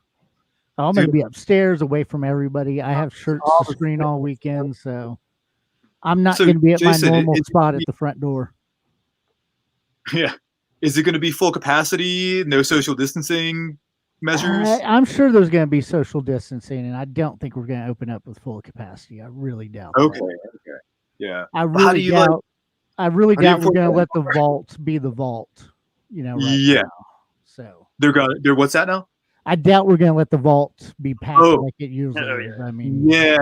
I'm going to be upstairs away from everybody. I have shirts to screen all weekend, so I'm not going to be at Jason, my normal spot at the front door. Yeah. Is it going to be full capacity? No social distancing measures? I'm sure there's going to be social distancing, and I don't think we're going to open up with full capacity. I really doubt that. Okay. Yeah. I really doubt we're going to let the vault be the vault, right now. So they're what's that now? I doubt we're going to let the vault be packed like it usually is. I mean, yeah,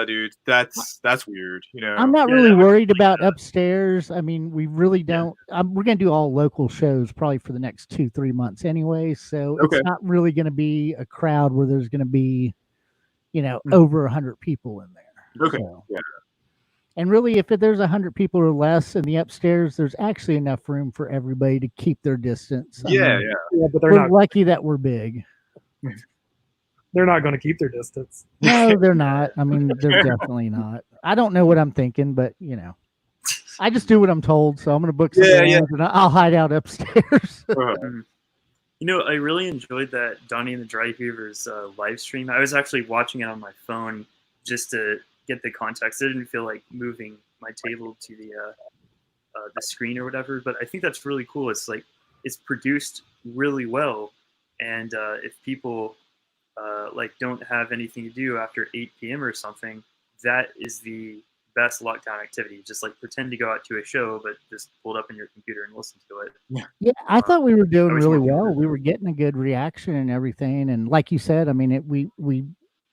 dude. That's weird. I'm not really worried about upstairs. I mean, we really don't. We're going to do all local shows probably for the next 2-3 months anyway. So it's not really going to be a crowd where there's going to be, over 100 people in there. Okay. So. Yeah. And really, if there's 100 people or less in the upstairs, there's actually enough room for everybody to keep their distance. Yeah, but we're lucky that we're big. They're not going to keep their distance. No, they're not. I mean, they're definitely not. I don't know what I'm thinking, but I just do what I'm told. So I'm going to book some bands and I'll hide out upstairs. I really enjoyed that Donnie and the Dry Heavers live stream. I was actually watching it on my phone just to get the context. I didn't feel like moving my table to the screen or whatever, but I think that's really cool. It's like it's produced really well, and if people don't have anything to do after 8 p.m. or something, that is the best lockdown activity. Just like pretend to go out to a show, but just pull it up in your computer and listen to it. Yeah, I thought we were doing really well. We were getting a good reaction and everything, and like you said, I mean, we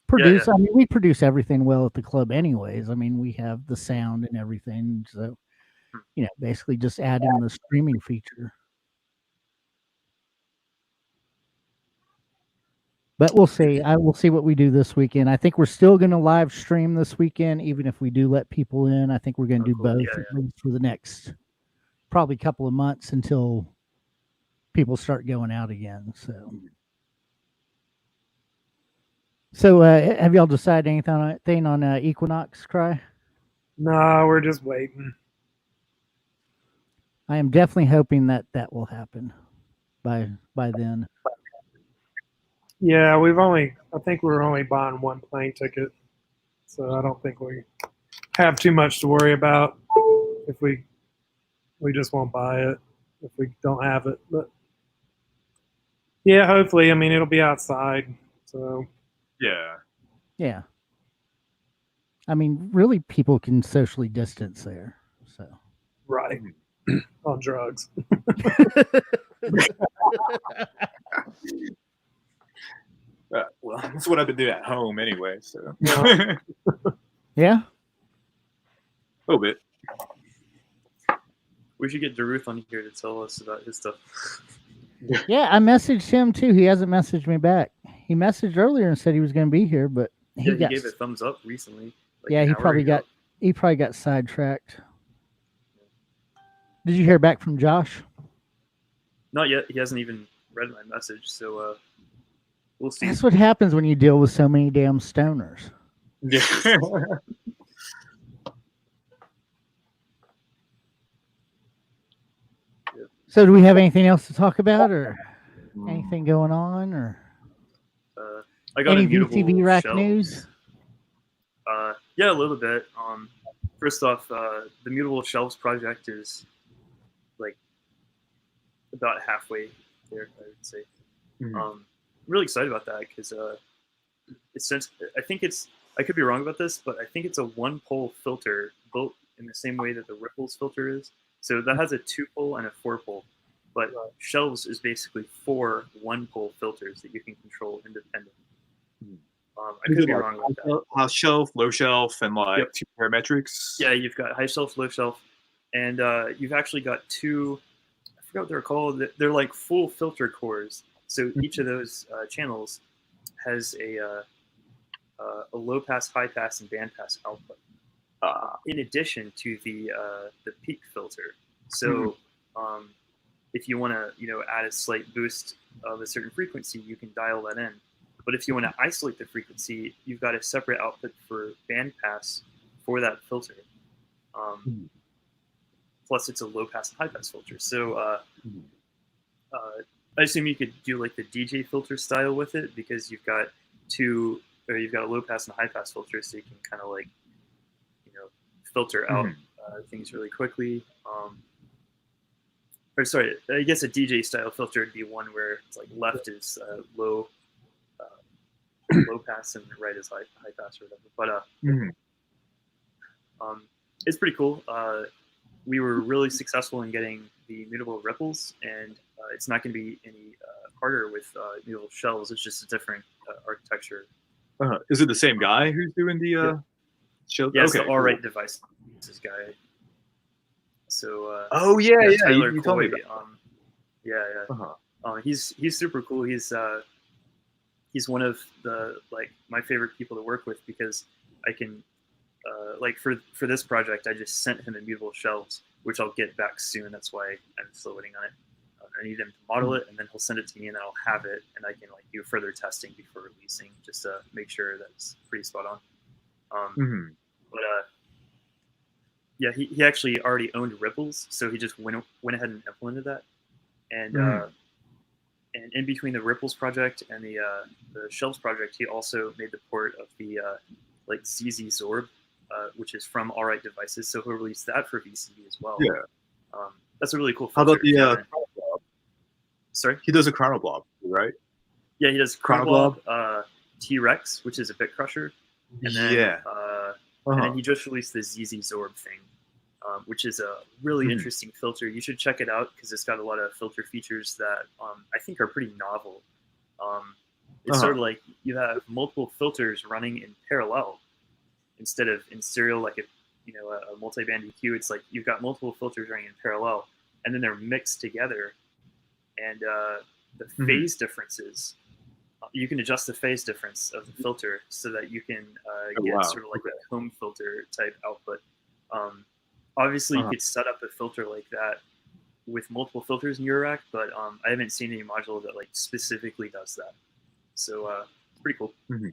produce. I mean, we produce everything well at the club, anyways. I mean, we have the sound and everything, so basically just add in the streaming feature. But we'll see. I will see what we do this weekend. I think we're still going to live stream this weekend, even if we do let people in. I think we're going to do both at least for the next probably couple of months until people start going out again. So, have y'all decided anything on Equinox Cry? No, we're just waiting. I am definitely hoping that will happen by then. Yeah, I think we're only buying one plane ticket, so I don't think we have too much to worry about if we just won't buy it if we don't have it. But yeah, hopefully, I mean, it'll be outside, so. Yeah. I mean, really, people can socially distance there, so. Right. On drugs. Well, that's what I've been doing at home anyway. So Yeah. a little bit. We should get Daruth on here to tell us about his stuff. Yeah, I messaged him too. He hasn't messaged me back. He messaged earlier and said he was going to be here, but he gave a thumbs up recently. Like yeah, he probably got sidetracked. Did you hear back from Josh? Not yet. He hasn't even read my message, so we'll see. That's what happens when you deal with so many damn stoners. Yeah. So, do we have anything else to talk about, or anything going on, or I got any a mutable VTV rack shelves. news? Yeah, a little bit. First off, the mutable shelves project is like about halfway there, I would say. I'm really excited about that because I think I could be wrong about this, but I think it's a one-pole filter built in the same way that the Ripples filter is. So that has a 2-pole and a 4-pole, but shelves is basically 4 one-pole filters that you can control independently. I could be wrong about that. High shelf, low shelf, and like 2 parametrics. Yeah, you've got high shelf, low shelf, and you've actually got 2. I forgot what they're called. They're like full filter cores. So each of those channels has a low pass, high pass, and band pass output. In addition to the peak filter. So if you want to add a slight boost of a certain frequency, you can dial that in. But if you want to isolate the frequency, you've got a separate output for band pass for that filter. Plus, it's a low pass and high pass filter. So I assume you could do like the DJ filter style with it because you've got you've got a low pass and a high pass filter, so you can kind of like filter out things really quickly. Or sorry, I guess a DJ style filter would be one where it's like left is low pass and right is high pass or whatever. But it's pretty cool. We were really successful in getting the mutable ripples, and it's not going to be any harder with mutable shells. It's just a different architecture. Is it the same guy who's doing the show? Yeah, it's the All Right Devices guy. So Tyler you told me about. He's super cool. He's one of the my favorite people to work with because I can for this project I just sent him immutable shelves, which I'll get back soon. That's why I'm still waiting on it. I need him to model it, and then he'll send it to me, and then I'll have it, and I can do further testing before releasing, just to make sure that it's pretty spot on. But yeah, he actually already owned Ripples, so he just went ahead and implemented that. And and in between the Ripples project and the Shelves project, he also made the port of the ZZ Zorb, which is from All Right Devices. So he'll release that for VCD as well. Yeah, that's a really cool filter. How about the Sorry, he does a Chronoblob, right? Yeah, he does Chronoblob, T-Rex, which is a bit crusher, and then and then he just released the ZZ Zorb thing, which is a really interesting filter. You should check it out because it's got a lot of filter features that I think are pretty novel. It's sort of like you have multiple filters running in parallel instead of in serial, like a multi-band EQ. It's like you've got multiple filters running in parallel, and then they're mixed together, and the phase differences. You can adjust the phase difference of the filter so that you can get sort of like a comb filter type output. Obviously, you could set up a filter like that with multiple filters in your rack, but I haven't seen any module that specifically does that. So it's pretty cool. Cool.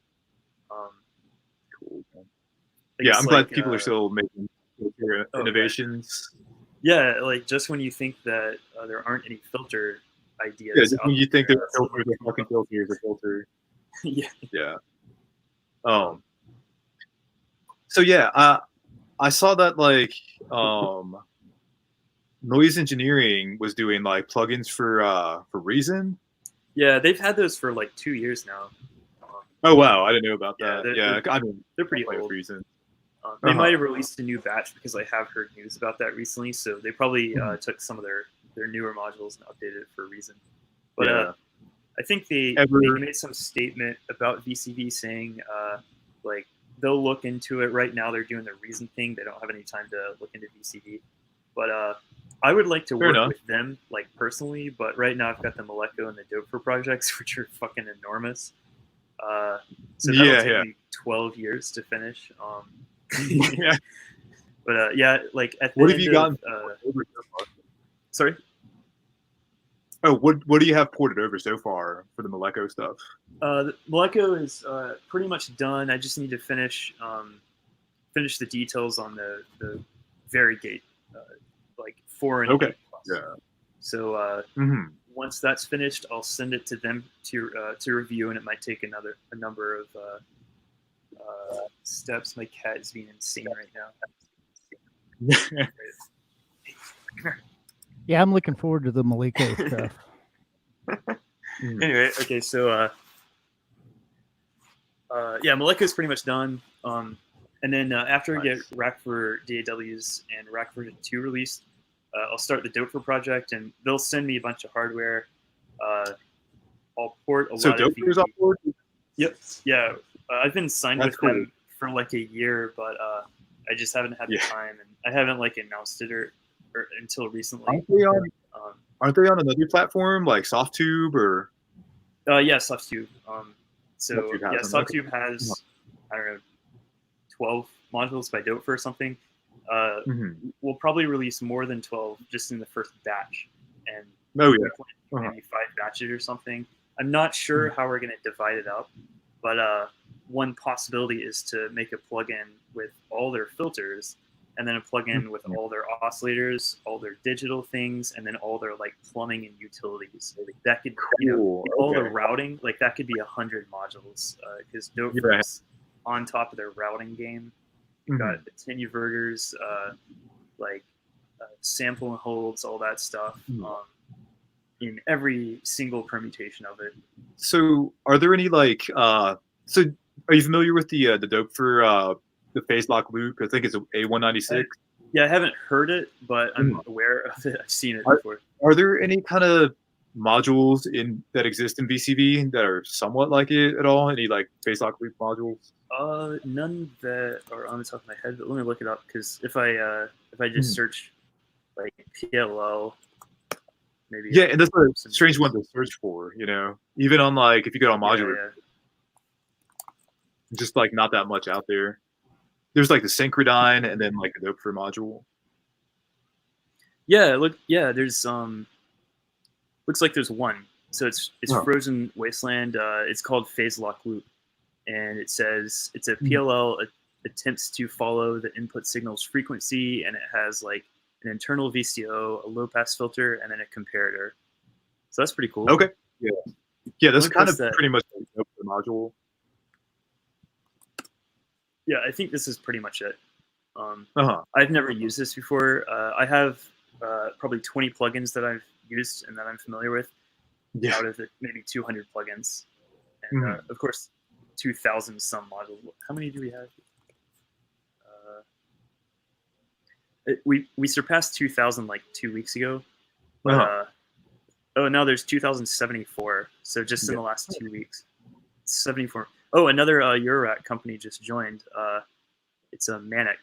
Yeah, I'm glad people are still making innovations. Yeah, just when you think that there aren't any filter ideas. Yeah, when you think that filters are fucking filters or filter. Yeah. So yeah, I saw that Noise Engineering was doing plugins for Reason. Yeah, they've had those for 2 years now. Oh wow, I didn't know about that. Yeah, I mean they're pretty old. Reason. They might have released a new batch because I have heard news about that recently. So they probably took some of their newer modules and updated it for a reason. But I think they made some statement about VCV saying like they'll look into it. Right now they're doing the reason thing. They don't have any time to look into VCV. But I would like to work with them like personally. But right now I've got the Moleko and the Doper projects, which are fucking enormous. So that'll take me 12 years to finish. Yeah. But like at the what end have you gotten? Sorry. Oh, what do you have ported over so far for the Moleko stuff? The Moleko is pretty much done. I just need to finish the details on the varigate, like 4 and 8 plus. Yeah. So once that's finished, I'll send it to them to review, and it might take a number of steps. My cat is being insane right now. Yeah, I'm looking forward to the Moleko stuff. Anyway, okay, so Moleko is pretty much done. And then after I get Rack for DAWs and Rack version 2 released, I'll start the Doper project, and they'll send me a bunch of hardware. I'll port a lot of Doper's on board? Yep. Yeah. I've been signed with them for like a year, but I just haven't had the time, and I haven't like announced it or until recently. Aren't they on another platform like SoftTube or? Yeah, SoftTube. SoftTube has I don't know 12 modules by Doper or something. We'll probably release more than 12 just in the first batch, and maybe 5 batches or something. I'm not sure how we're going to divide it up, but one possibility is to make a plugin with all their filters, and then a plugin with all their oscillators, all their digital things, and then all their like plumbing and utilities. That could, all the routing, like that could be 100 modules because Doper's on top of their routing game. You've got attenuverters, sample and holds, all that stuff in every single permutation of it. So, are there any like? So, are you familiar with the dope for the phase lock loop? I think it's A196. Yeah, I haven't heard it, but I'm aware of it. I've seen it before. Are there any kind of modules that exist in VCV that are somewhat like it at all? Any like phase lock loop modules? None that are on the top of my head, but let me look it up, because if I just search like PLL, maybe. Yeah, and that's a strange one to search for, even on like if you go on modular, just like not that much out there. There's like the Synchrodyne and then like a Doper module. Yeah, there's looks like there's one. So it's Frozen Wasteland. It's called Phase Lock Loop, and it says it's a PLL attempts to follow the input signal's frequency, and it has like an internal VCO, a low pass filter, and then a comparator. So that's pretty cool. Okay. Yeah, that's kind of pretty much the module. Yeah, I think this is pretty much it. I've never used this before. I have probably 20 plugins that I've used and that I'm familiar with out of maybe 200 plugins. And of course, 2,000 some modules. How many do we have? We surpassed 2,000 like 2 weeks ago. But, now there's 2,074. So just in the last 2 weeks. 74. Oh, another Eurorack company just joined. It's a Manic.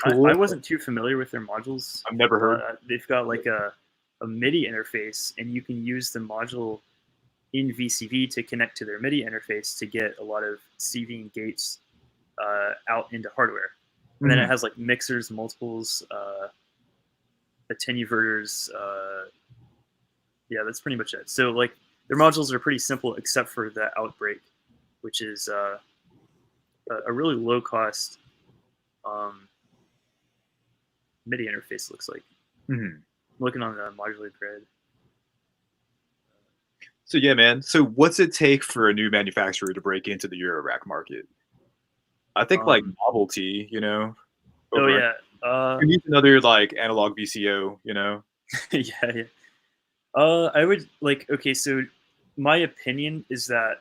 Cool. I wasn't too familiar with their modules. I've never heard. They've got like a MIDI interface, and you can use the module in VCV to connect to their MIDI interface to get a lot of CV and gates out into hardware. And then it has like mixers, multiples, attenuverters. That's pretty much it. So like their modules are pretty simple except for the Outbreak, which is a really low cost MIDI interface, looks like. I'm looking on the modular grid. So yeah, man. So what's it take for a new manufacturer to break into the Eurorack market? I think like novelty, Oh yeah. You need another like analog VCO, Yeah. I would like. Okay, so my opinion is that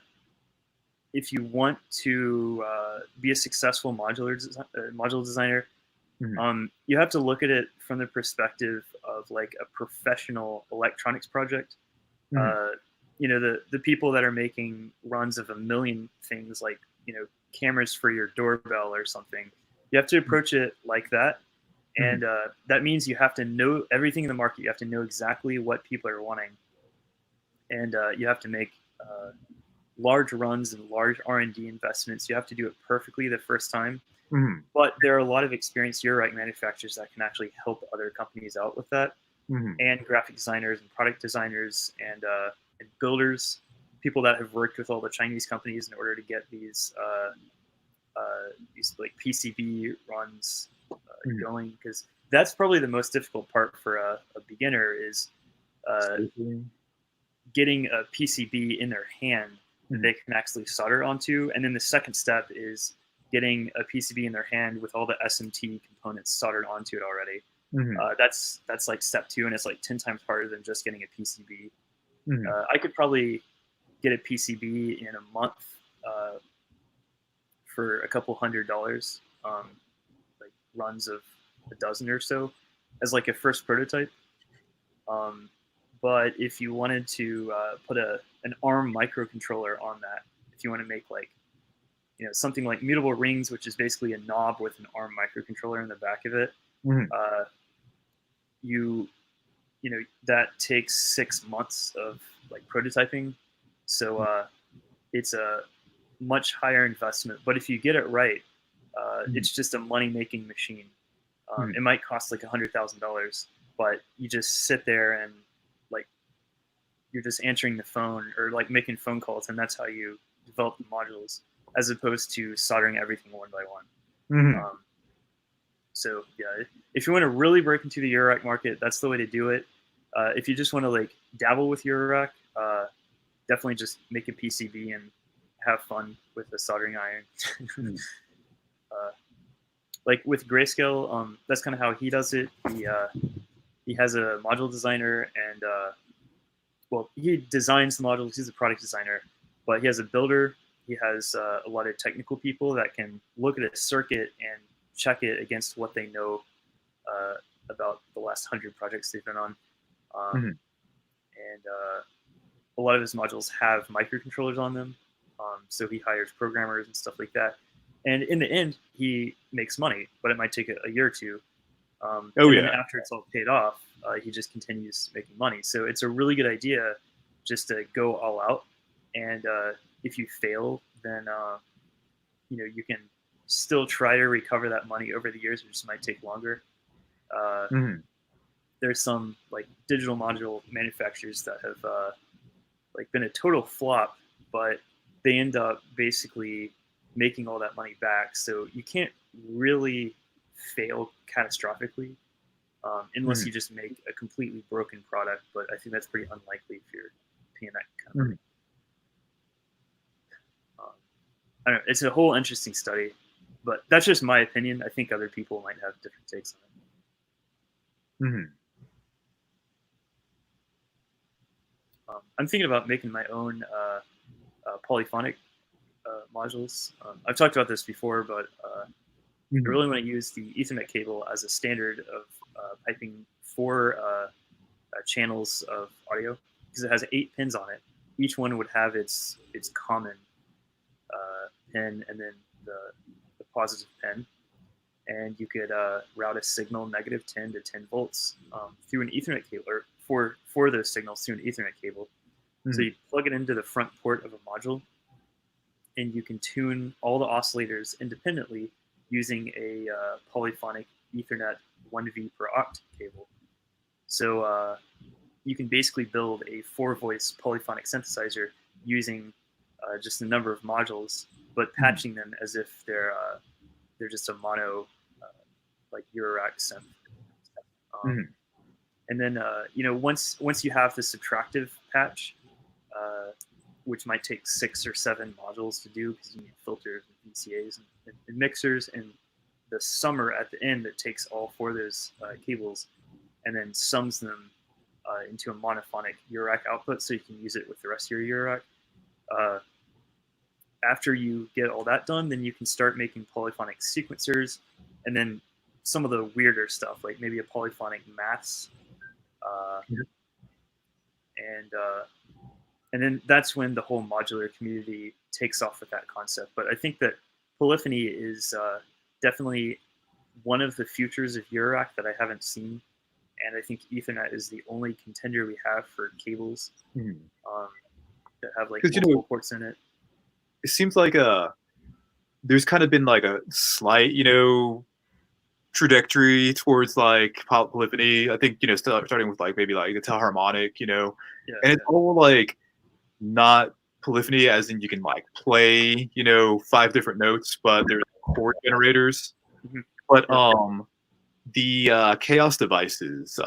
if you want to be a successful module designer, you have to look at it from the perspective of like a professional electronics project. You know, the people that are making runs of a million things, like, you know, cameras for your doorbell or something. You have to approach it like that. And that means you have to know everything in the market. You have to know exactly what people are wanting. And you have to make large runs and large R&D investments. You have to do it perfectly the first time. But there are a lot of experienced Eurorack manufacturers that can actually help other companies out with that. And graphic designers and product designers and builders, people that have worked with all the Chinese companies in order to get these like PCB runs going, because that's probably the most difficult part for a beginner is getting a PCB in their hand that they can actually solder onto. And then the second step is getting a PCB in their hand with all the SMT components soldered onto it already. That's like step 2, and it's like 10 times harder than just getting a PCB. I could probably get a PCB in a month for a couple $100, like runs of a dozen or so as like a first prototype. But if you wanted to put an ARM microcontroller on that, if you want to make like, you know, something like mutable rings, which is basically a knob with an ARM microcontroller in the back of it, you know, that takes 6 months of like prototyping. So it's a much higher investment. But if you get it right, it's just a money-making machine. It might cost like $100,000, but you just sit there and like you're just answering the phone or like making phone calls, and that's how you develop the modules, as opposed to soldering everything one by one. So yeah, if you want to really break into the Eurorack market, that's the way to do it. If you just want to like dabble with Eurorack, definitely just make a PCB and have fun with the soldering iron. Like with Grayscale, that's kind of how he does it. He has a module designer, and well, he designs the modules. He's a product designer, but he has a builder. He has a lot of technical people that can look at a circuit and check it against what they know about the last 100 projects they've been on. And a lot of his modules have microcontrollers on them. So he hires programmers and stuff like that. And in the end, he makes money, but it might take a year or two. And then after it's all paid off, he just continues making money. So it's a really good idea just to go all out. And if you fail, then you know, you can still try to recover that money over the years. It just might take longer. There's some like digital module manufacturers that have like been a total flop, but they end up basically making all that money back. So you can't really fail catastrophically unless you just make a completely broken product. But I think that's pretty unlikely if you're paying that kind of money. I don't know. It's a whole interesting study, but that's just my opinion. I think other people might have different takes on it. I'm thinking about making my own polyphonic modules. I've talked about this before, but I really want to use the Ethernet cable as a standard of piping 4 channels of audio, because it has 8 pins on it. Each one would have its common pin and then the positive pin, and you could route a signal -10 to 10 volts through an Ethernet cable, or for those signals through an Ethernet cable. So you plug it into the front port of a module, and you can tune all the oscillators independently using a polyphonic Ethernet 1V per oct cable. So you can basically build a 4-voice polyphonic synthesizer using just a number of modules, but patching them as if they're just a mono like Eurorack synth. And then you know, once you have the subtractive patch, which might take 6 or 7 modules to do because you need filters and VCAs and mixers, and the summer at the end that takes all 4 of those cables and then sums them into a monophonic Eurorack output so you can use it with the rest of your Eurorack. after you get all that done, then you can start making polyphonic sequencers, and then some of the weirder stuff, like maybe a polyphonic mass, and then that's when the whole modular community takes off with that concept. But I think that polyphony is definitely one of the futures of Eurorack that I haven't seen, and I think Ethernet is the only contender we have for cables that have like multiple ports in it. It seems like there's kind of been like a slight, trajectory towards like polyphony. I think starting with like maybe like the telharmonic, and it's all like not polyphony as in you can like play 5 different notes, but there's chord generators. But the Chaos devices,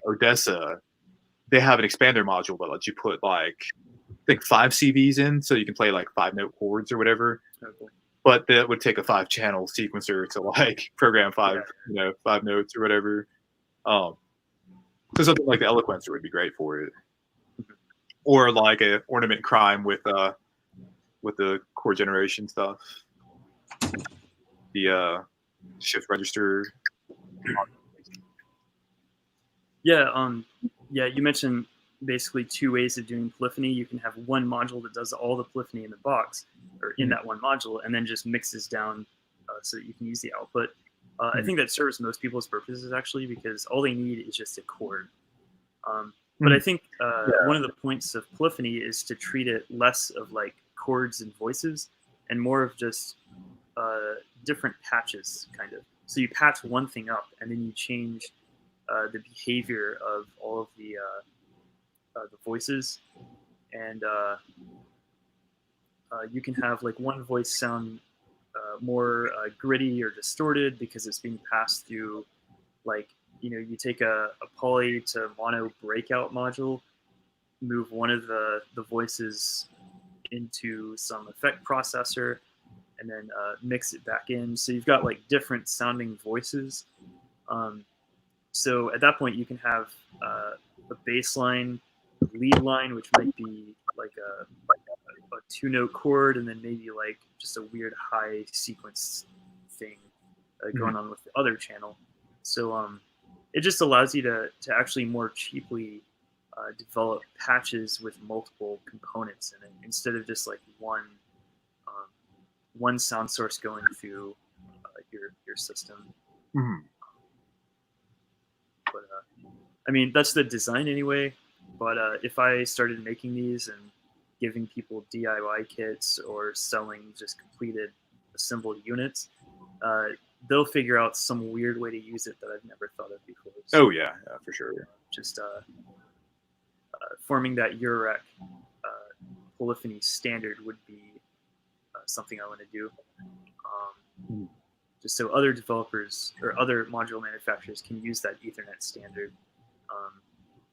Odessa, they have an expander module that lets you put like I think 5 CVs in, so you can play like 5-note chords or whatever. Okay. But that would take a 5-channel sequencer to like program 5 notes or whatever. So something like the Eloquencer would be great for it, or like a ornament crime with the chord generation stuff. The shift register. You mentioned basically 2 ways of doing polyphony. You can have one module that does all the polyphony in the box, or in that one module, and then just mixes down so that you can use the output. I think that serves most people's purposes, actually, because all they need is just a chord. But I think one of the points of polyphony is to treat it less of like chords and voices and more of just different patches, kind of. So you patch one thing up, and then you change the behavior of all of the voices, and you can have like one voice sound more gritty or distorted because it's being passed through, like, you take a poly to mono breakout module, move one of the voices into some effect processor, and then mix it back in. So you've got like different sounding voices. So at that point, you can have a bass line, a lead line, which might be like a 2-note chord, and then maybe like just a weird high sequence thing going on with the other channel. So it just allows you to actually more cheaply develop patches with multiple components in it, instead of just like one sound source going through your system. But I mean, that's the design anyway. But if I started making these and giving people DIY kits or selling just completed assembled units, they'll figure out some weird way to use it that I've never thought of before. So, for sure. Just forming that Eurorack polyphony standard would be something I want to do. Just so other developers or other module manufacturers can use that Ethernet standard.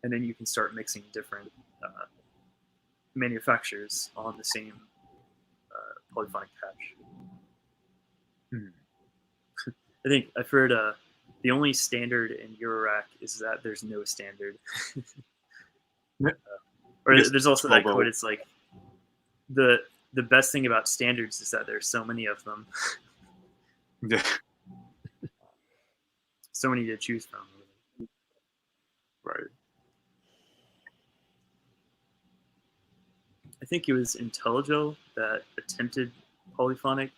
And then you can start mixing different manufacturers on the same polyphonic patch. I think I've heard the only standard in Eurorack is that there's no standard. Or there's also that quote, it's like, the best thing about standards is that there's so many of them. Yeah. So many to choose from. Right. I think it was IntelliGel that attempted polyphonic.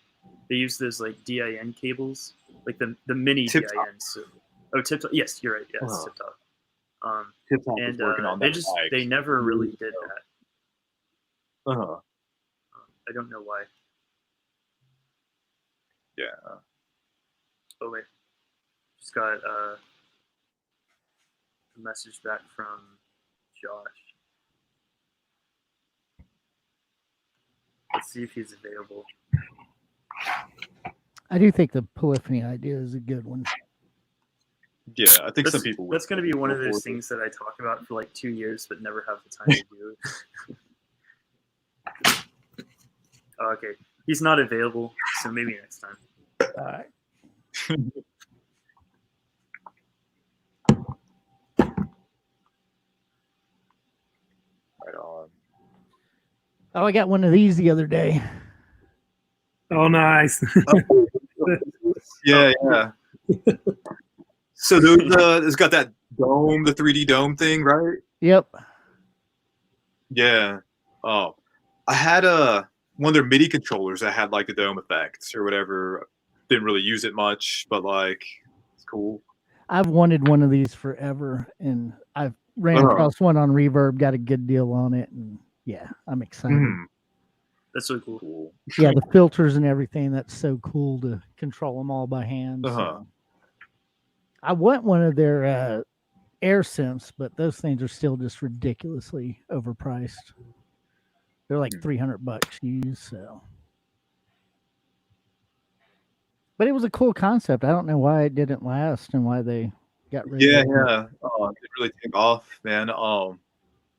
They used those like DIN cables, like the mini DINs. Oh, Tip Top. Yes, you're right. Yes, Tip Top. Tip Top is working on that. They never really did that. I don't know why. Yeah. Oh wait, just got a message back from Josh. Let's see if he's available. I do think the polyphony idea is a good one. Yeah, I think some people. That's going to be one of those things that I talk about for like 2 years, but never have the time to do it. Okay, he's not available, so maybe next time. All right. Right on. Oh, I got one of these the other day. Oh, nice. Yeah. So those, it's got that dome, the 3D dome thing, right? Yep. Yeah. Oh, I had one of their MIDI controllers that had like the dome effects or whatever. Didn't really use it much, but like it's cool. I've wanted one of these forever, and I've ran Uh-huh. across one on Reverb, got a good deal on it, and yeah, I'm excited. Mhm. That's so cool. Cool. Yeah, the filters and everything, that's so cool to control them all by hand. Uh-huh. So. I want one of their air synths, but those things are still just ridiculously overpriced. They're like $300 used, so. But it was a cool concept. I don't know why it didn't last and why they got rid of it. Yeah. Oh, it didn't really take off, man. Well,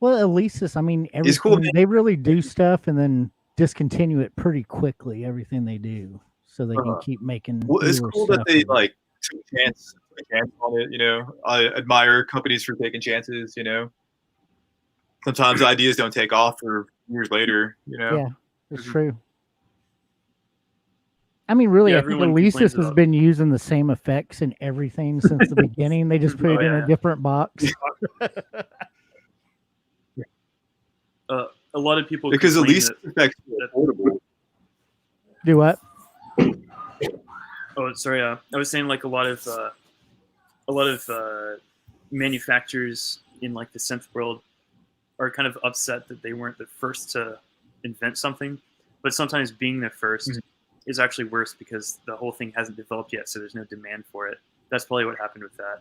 Alesis, I mean, It's cool, everything, they really do stuff and then discontinue it pretty quickly, everything they do, so they can keep making. Well, it's newer cool that stuff they with it. like took a chance on it. You know, I admire companies for taking chances. You know, sometimes ideas don't take off for years later. You know. Yeah, it's true. I mean, really, Yeah, I think everyone complains Alesis has about- been using the same effects and everything since the beginning. They just put Oh, it in yeah. a different box. A lot of people Because at complain least that- effects are affordable. Do what? Oh, sorry. I was saying like a lot of manufacturers in like the synth world are kind of upset that they weren't the first to invent something, but sometimes being the 1st is actually worse because the whole thing hasn't developed yet, so there's no demand for it. That's probably what happened with that.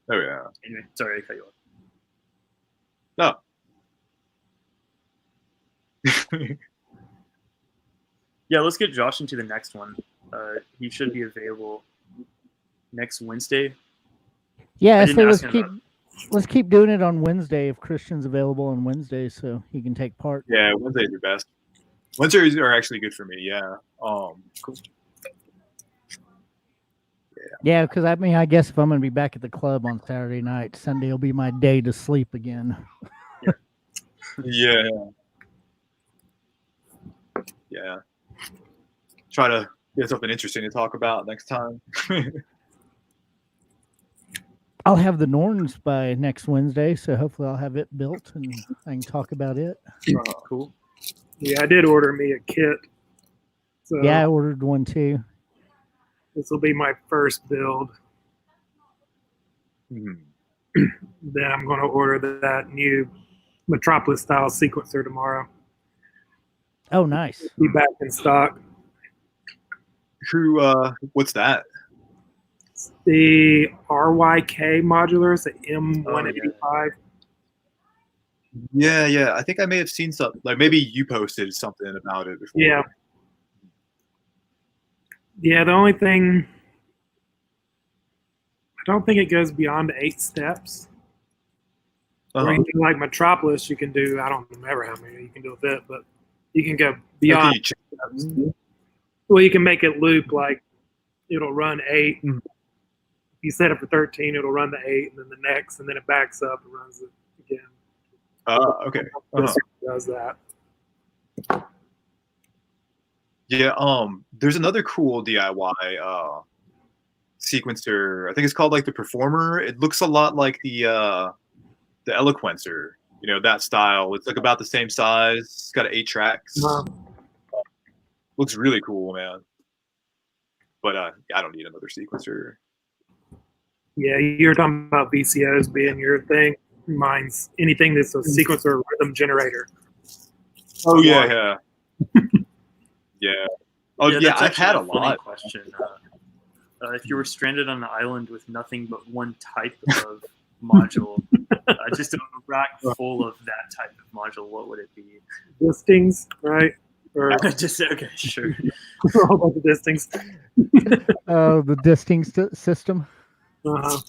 Oh yeah. Anyway, sorry I cut you off. No. Yeah, let's get Josh into the next one. He should be available next Wednesday. Yeah, I I didn't say ask him let's keep doing it on Wednesday if Khristian's available on Wednesday, so he can take part. Yeah, Wednesdays are best. Wednesdays are actually good for me. Yeah. Cool. Yeah, because I mean, I guess if I'm going to be back at the club on Saturday night, Sunday will be my day to sleep again. Yeah. Yeah. Try to get something interesting to talk about next time. I'll have the Norns by next Wednesday, so hopefully I'll have it built and I can talk about it. Cool. Yeah, I did order me a kit. So Yeah, I ordered one too. this will be my first build. Mhm. Then I'm going to order that new Metropolis style sequencer tomorrow. Oh, nice. Be back in stock. What's that? The RYK modulars, the M185. Yeah. I think I may have seen something. Like maybe you posted something about it before. Yeah. Yeah, the only thing, I don't think it goes beyond 8 steps. Where you do like Metropolis, you can do, I don't remember how many you can do with it, but you can go beyond. Okay, steps. Well, you can make it loop like it'll run 8. Mhm. If you set it for 13, it'll run the 8, and then the next, and then it backs up and runs it again. okay. This does that. Yeah. There's another cool DIY sequencer. I think it's called like the Performer. It looks a lot like the Eloquencer. You know, that style. It's like about the same size. It's got 8 tracks. Looks really cool, man. But I don't need another sequencer. Yeah, you're talking about VCOs being your thing. Mine's anything that's a sequencer or rhythm generator. Oh yeah. Yeah. Oh yeah, that's I've had a actually funny lot. question. If you were stranded on an island with nothing but one type of module, just a rack full of that type of module, what would it be? Distings, right? Or Just okay, sure. a whole bunch of distings. Oh, the disting system. Uh-huh.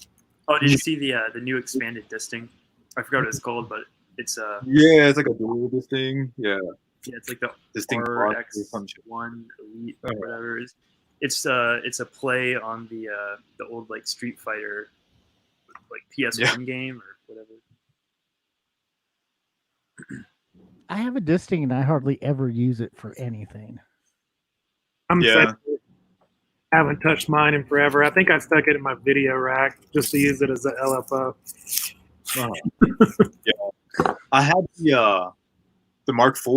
Oh, did you see the new expanded disting? I forgot what it's called, but it's Yeah, it's like a dual this thing. Yeah. yeah, it's like the Distinct box or some shit. RX1 Elite or whatever it is. It's a play on the old like Street Fighter like PS1 game or whatever. I have a disting and I hardly ever use it for anything. I'm Yeah. saying, haven't touched mine in forever. I think I stuck it in my video rack just to use it as an LFO. Yeah. I had the Mark IV,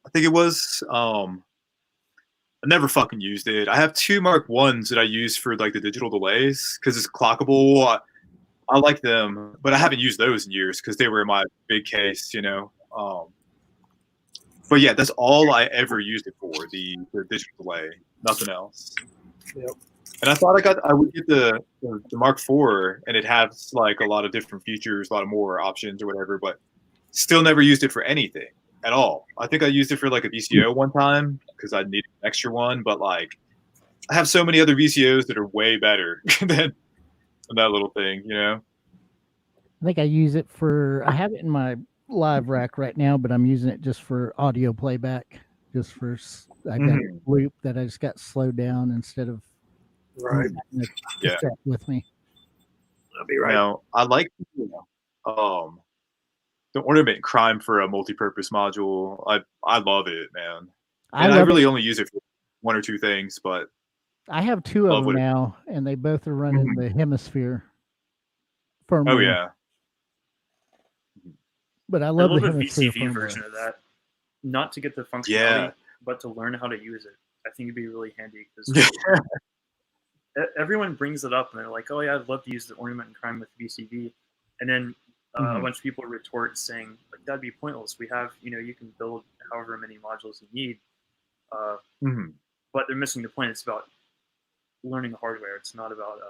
I think it was. I never fucking used it. I have two Mark I's that I use for like the digital delays because it's clockable. I like them, but I haven't used those in years because they were in my big case, you know. But yeah, that's all I ever used it for, the digital delay, nothing else. Yep. And I thought I would get the Mark IV, and it has like a lot of different features, a lot of more options or whatever, but still never used it for anything at all. I think I used it for like a VCO one time because I needed an extra one, but like I have so many other VCOs that are way better than that little thing, you know? I think I use it for. I have it in my live rack right now, but I'm using it just for audio playback. Just for I got a loop that I just got slowed down instead of Right. having the Yeah. cassette with me. I'll be right. Now, I like the ornament crime for a multi-purpose module. I love it, man. And I really only use it for one or two things, but I have two of love them what now, and they both are running the hemisphere firmware. Oh yeah. But I love a the hemisphere VCV firmware. version of that. Not to get the functionality, Yeah. but to learn how to use it. I think it'd be really handy because everyone brings it up and they're like, "Oh yeah, I'd love to use the ornament and crime with VCV," and then a bunch of people retort saying, "Like that'd be pointless. We have, you can build however many modules you need." But they're missing the point. It's about learning the hardware. It's not about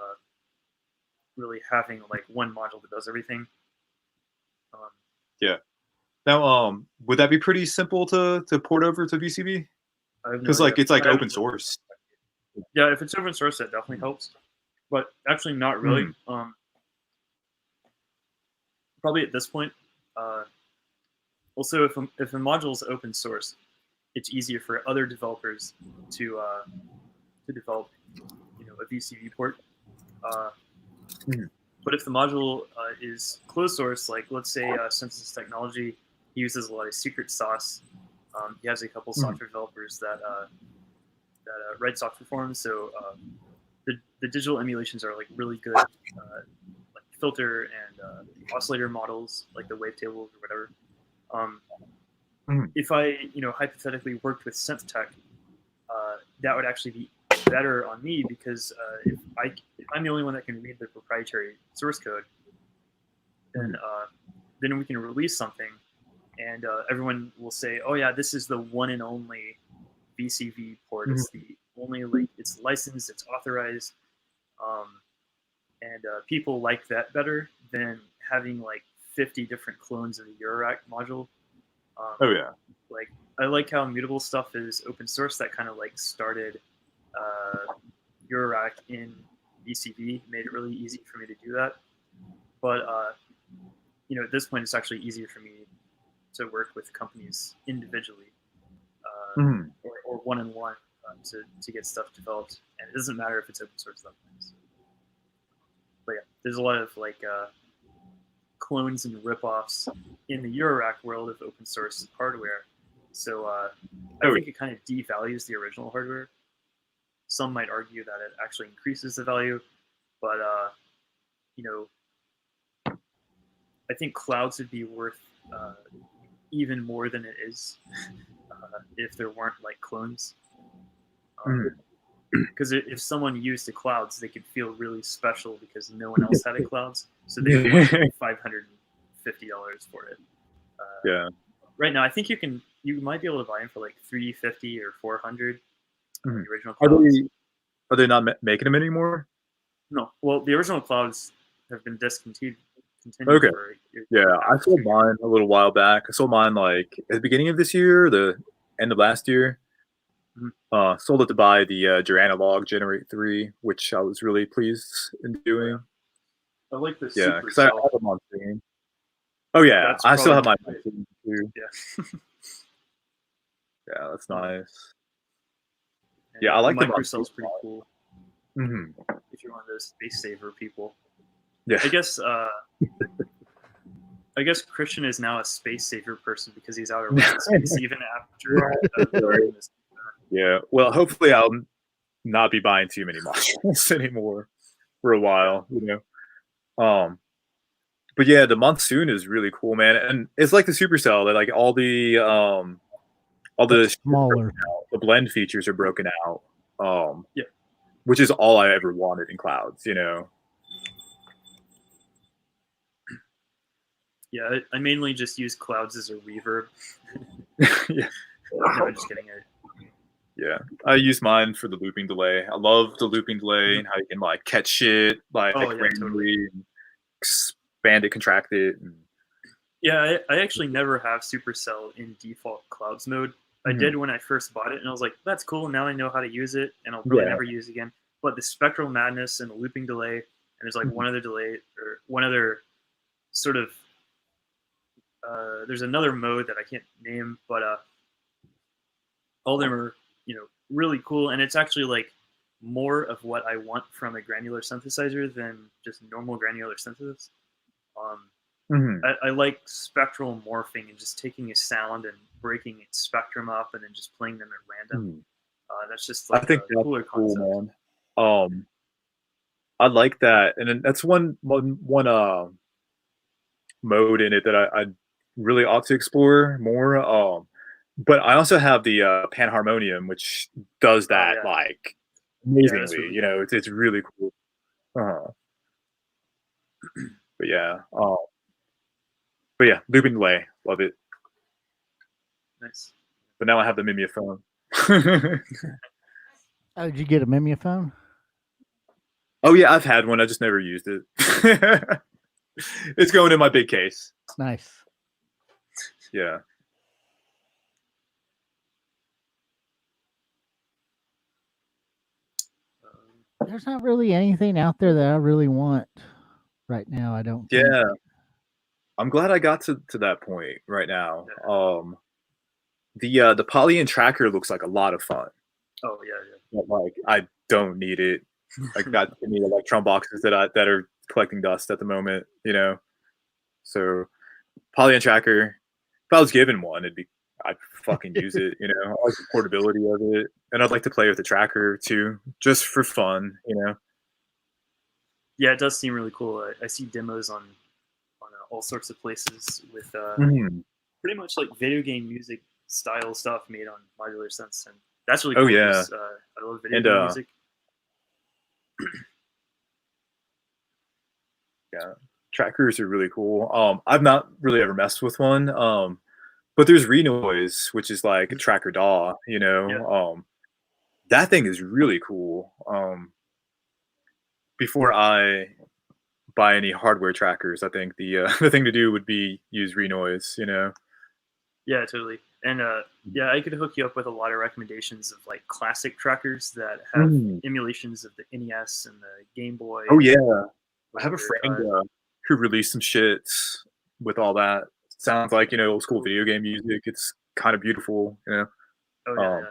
really having like one module that does everything. Yeah. Now, would that be pretty simple to port over to VCV? Because like it's like open source. Yeah, if it's open source, that definitely helps. But actually, not really. Probably at this point. Also, if a module is open source, it's easier for other developers to develop, a VCV port. But if the module is closed source, like let's say Census Technology uses a lot of secret sauce. He has a couple software developers that write software for him. So the digital emulations are like really good, like filter and oscillator models, like the wavetables or whatever. If I, hypothetically worked with Synth Tech, that would actually be better on me because if I'm the only one that can read the proprietary source code, then we can release something, and everyone will say, "Oh yeah, this is the one and only VCV port. It's the only it's licensed, it's authorized," and people like that better than having like 50 different clones of the Eurorack module. Oh yeah. Like I like how mutable stuff is open source. That kind of like started Eurorack in VCV, made it really easy for me to do that. But at this point, it's actually easier for me to work with companies individually or one-on-one to get stuff developed. And it doesn't matter if it's open source sometimes. But yeah, there's a lot of like clones and ripoffs in the Eurorack world of open source hardware. So I think it kind of devalues the original hardware. Some might argue that it actually increases the value, but I think clouds would be worth even more than it is if there weren't like clones. Because if someone used the clouds, they could feel really special because no one else had a clouds, so they would want $550 for it. Yeah. Right now, I think you might be able to buy them for like $350 or $400. The original Are clouds. are they not making them anymore? No. Well, the original clouds have been discontinued. Okay. Yeah, I sold mine a little while back. I sold mine like at the beginning of this year, the end of last year. Sold it to buy the Geranalog Generate 3, which I was really pleased in doing. I like this. Yeah, because I have them on stream. Oh yeah, I still have my too. Yeah. Yeah, that's nice. And yeah, I like the microcell's pretty cool. If you're one of those space saver people. Yeah. I guess Khristian is now a space saver person because he's out of space even after. Yeah. Well, hopefully I'll not be buying too many modules anymore for a while, you know. But yeah, the monsoon is really cool, man. And it's like the Supercell that like all the Smaller. the blend features are broken out. Yeah. Which is all I ever wanted in clouds, you know. Yeah, I mainly just use clouds as a reverb. Yeah. No, I'm just kidding. Yeah, I use mine for the looping delay. I love the looping delay and how you can like catch shit like Oh, yeah, randomly, and expand it, contract it. And... Yeah, I actually never have Supercell in default clouds mode. I did when I first bought it, and I was like, "That's cool. Now I know how to use it, and I'll probably never use it again." But the spectral madness and the looping delay, and there's like one other delay or one other sort of. There's another mode that I can't name, but all of them are really cool, and it's actually like more of what I want from a granular synthesizer than just normal granular synthesis. I like spectral morphing and just taking a sound and breaking its spectrum up and then just playing them at random. That's just like I think a cooler concept. Cool, man. I like that, and then that's one mode in it that I really ought to explore more. But I also have the panharmonium, which does that like amazingly. Really you know, it's really cool. But yeah, looping delay, love it. Nice. But now I have the Mimia phone. Oh, did you get a Mimia? Oh yeah, I've had one. I just never used it. It's going in my big case. Nice. Yeah. There's not really anything out there that I really want right now. I don't. Yeah. Think. I'm glad I got to that point right now. The Polyan tracker looks like a lot of fun. Oh yeah. But like I don't need it. Like got too many Electron boxes that are collecting dust at the moment, you know. So Polyan tracker, if I was given one, I'd fucking use it, you know. I like the portability of it. And I'd like to play with the tracker too, just for fun, you know. Yeah, it does seem really cool. I see demos on all sorts of places with pretty much like video game music style stuff made on modular synths, and that's really cool. Yeah. I love video game music. Yeah, trackers are really cool. I've not really ever messed with one. But there's Renoise, which is like a tracker DAW, you know. Yeah. That thing is really cool. Before I buy any hardware trackers, I think the thing to do would be use Renoise, you know. Yeah, totally. And yeah, I could hook you up with a lot of recommendations of like classic trackers that have emulations of the NES and the Game Boy. Oh yeah, I have a friend who released some shit with all that. Sounds like, you know, old school video game music. It's kind of beautiful, you know. Oh yeah,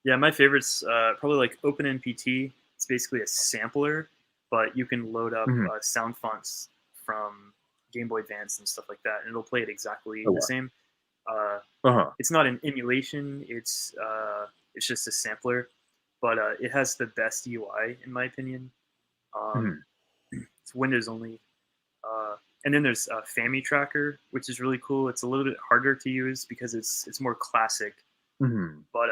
yeah. My favorite's probably like OpenMPT. It's basically a sampler, but you can load up sound fonts from Game Boy Advance and stuff like that, and it'll play it exactly the same. It's not an emulation. It's just a sampler, but it has the best UI in my opinion. It's Windows only. And then there's Fami Tracker, which is really cool. It's a little bit harder to use because it's more classic, but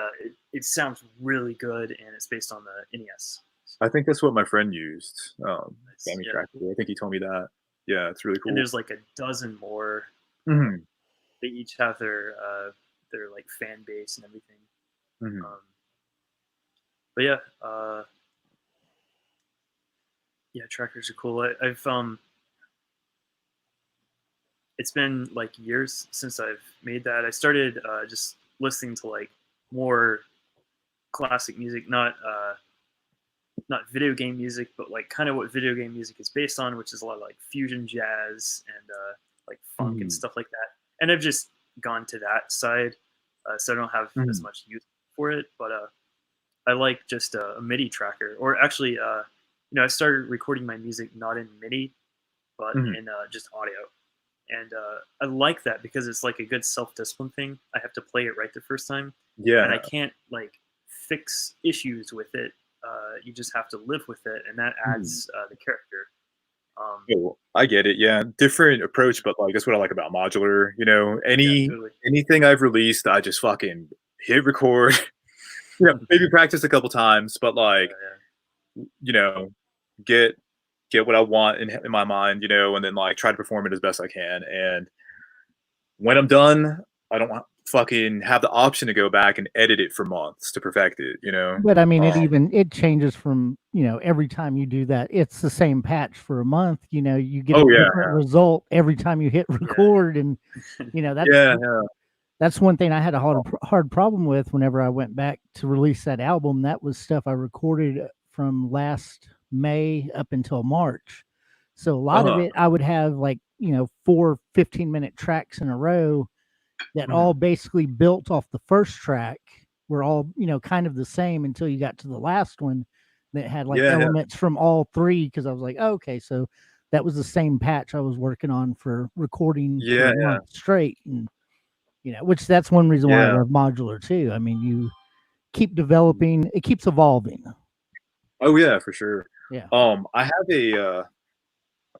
it sounds really good, and it's based on the NES. I think that's what my friend used. Fami Tracker. I think he told me that. Yeah, it's really cool. And there's like a dozen more. They each have their like fan base and everything. But yeah, trackers are cool. I've it's been like years since I've made that. I started just listening to like more classic music, not video game music, but like kind of what video game music is based on, which is a lot of like fusion jazz and like funk and stuff like that. And I've just gone to that side, so I don't have as much use for it. But I like just a MIDI tracker, or actually, I started recording my music not in MIDI, but in just audio. And I like that because it's like a good self-discipline thing. I have to play it right the first time. Yeah. And I can't like fix issues with it. You just have to live with it, and that adds the character. I get it. Yeah, different approach, but like that's what I like about modular. You know, Totally. anything I've released, I just fucking hit record. Maybe practice a couple times, but like, you know, get what I want in my mind, you know, and then like try to perform it as best I can. And when I'm done, I don't fucking have the option to go back and edit it for months to perfect it, you know. But I mean, it changes from, you know, every time you do that. It's the same patch for a month. You know, you get a different result every time you hit record, and you know that's one thing I had a hard problem with whenever I went back to release that album. That was stuff I recorded from last May up until March. So a lot of it, I would have like, you know, 4 15-minute tracks in a row that all basically built off the first track, were all, you know, kind of the same until you got to the last one that had like elements from all three. Cause I was like, oh, okay, so that was the same patch I was working on for recording for a month straight. And, you know, which that's one reason why I love modular too. I mean, you keep developing, it keeps evolving. Oh yeah, for sure. Yeah. I have a,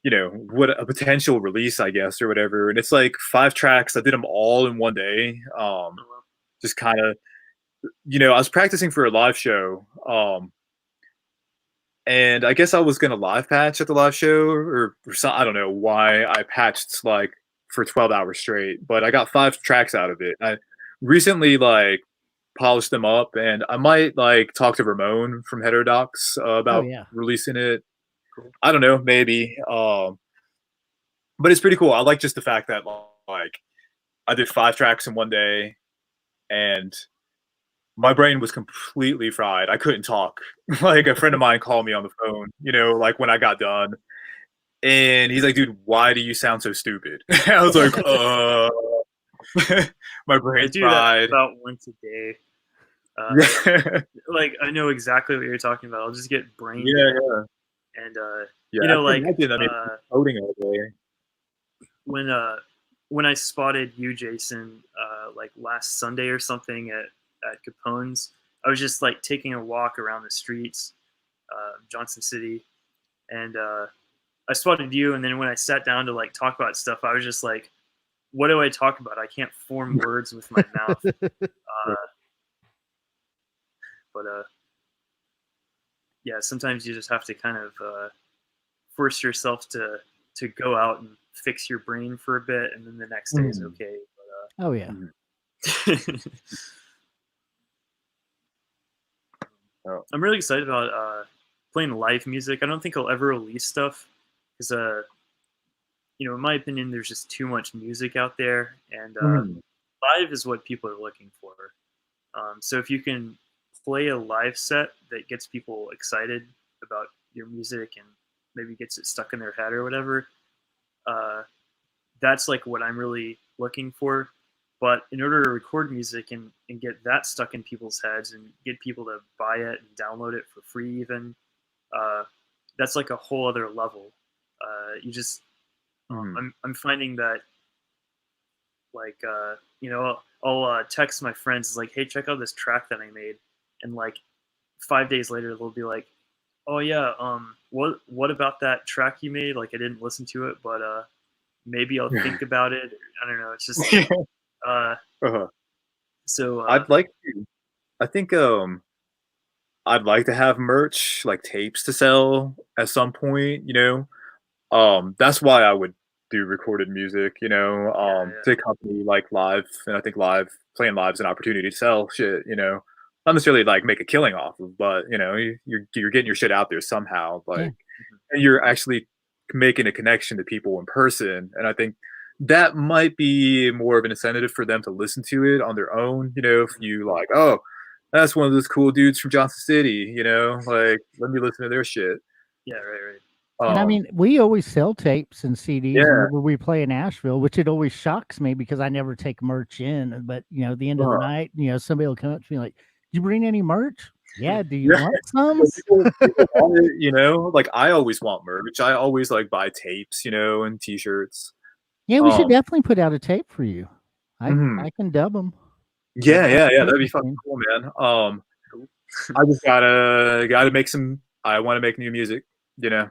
you know, what a potential release, I guess, or whatever. And it's like 5 tracks. I did them all in one day. Just kind of, you know, I was practicing for a live show. And I guess I was going to live patch at the live show or some, I don't know why I patched like for 12 hours straight, but I got 5 tracks out of it. I recently like polished them up, and I might like talk to Ramon from Heterodox about releasing it. I don't know, maybe. But it's pretty cool. I like just the fact that like I did 5 tracks in one day, and my brain was completely fried. I couldn't talk. Like a friend of mine called me on the phone, you know, like when I got done, and he's like, "Dude, why do you sound so stupid?" I was like, my brain's fried. That about once a day. Like I know exactly what you're talking about. I'll just get brain dead. And you know, like coding all day. When I spotted you, Jason, like last Sunday or something at Capone's, I was just like taking a walk around the streets, Johnson City, and I spotted you. And then when I sat down to like talk about stuff, I was just like, "What do I talk about? I can't form words with my mouth." But yeah, sometimes you just have to kind of force yourself to go out and fix your brain for a bit, and then the next day is okay. But, oh yeah. I'm really excited about playing live music. I don't think I'll ever release stuff because, you know, in my opinion, there's just too much music out there, and live is what people are looking for. So if you can play a live set that gets people excited about your music and maybe gets it stuck in their head or whatever, that's like what I'm really looking for. But in order to record music and get that stuck in people's heads and get people to buy it and download it for free even, that's like a whole other level. You just, I'm finding that, like, you know, I'll text my friends like, "Hey, check out this track that I made," and like 5 days later they'll be like, "Oh yeah, what about that track you made? Like I didn't listen to it, but maybe I'll think about it." I don't know. It's just so I'd like to. I think I'd like to have merch like tapes to sell at some point. You know, that's why I would do recorded music. You know, to accompany like live, and I think playing live is an opportunity to sell shit. You know, not necessarily like make a killing off of, but you know, you're getting your shit out there somehow. Like, and you're actually making a connection to people in person, and I think that might be more of an incentive for them to listen to it on their own. You know, if you like, oh, that's one of those cool dudes from Johnson City, you know, like let me listen to their shit. Yeah, right. And I mean, we always sell tapes and CDs whenever we play in Asheville, which it always shocks me because I never take merch in. But you know, at the end of the night, you know, somebody will come up to me like, "Did you bring any merch?" Yeah. Do you want some? You know, like I always want merch. I always like buy tapes, you know, and T-shirts. Yeah, we should definitely put out a tape for you. I can dub them. Yeah, that'd be fucking cool, man. I just gotta make some. I want to make new music, you know.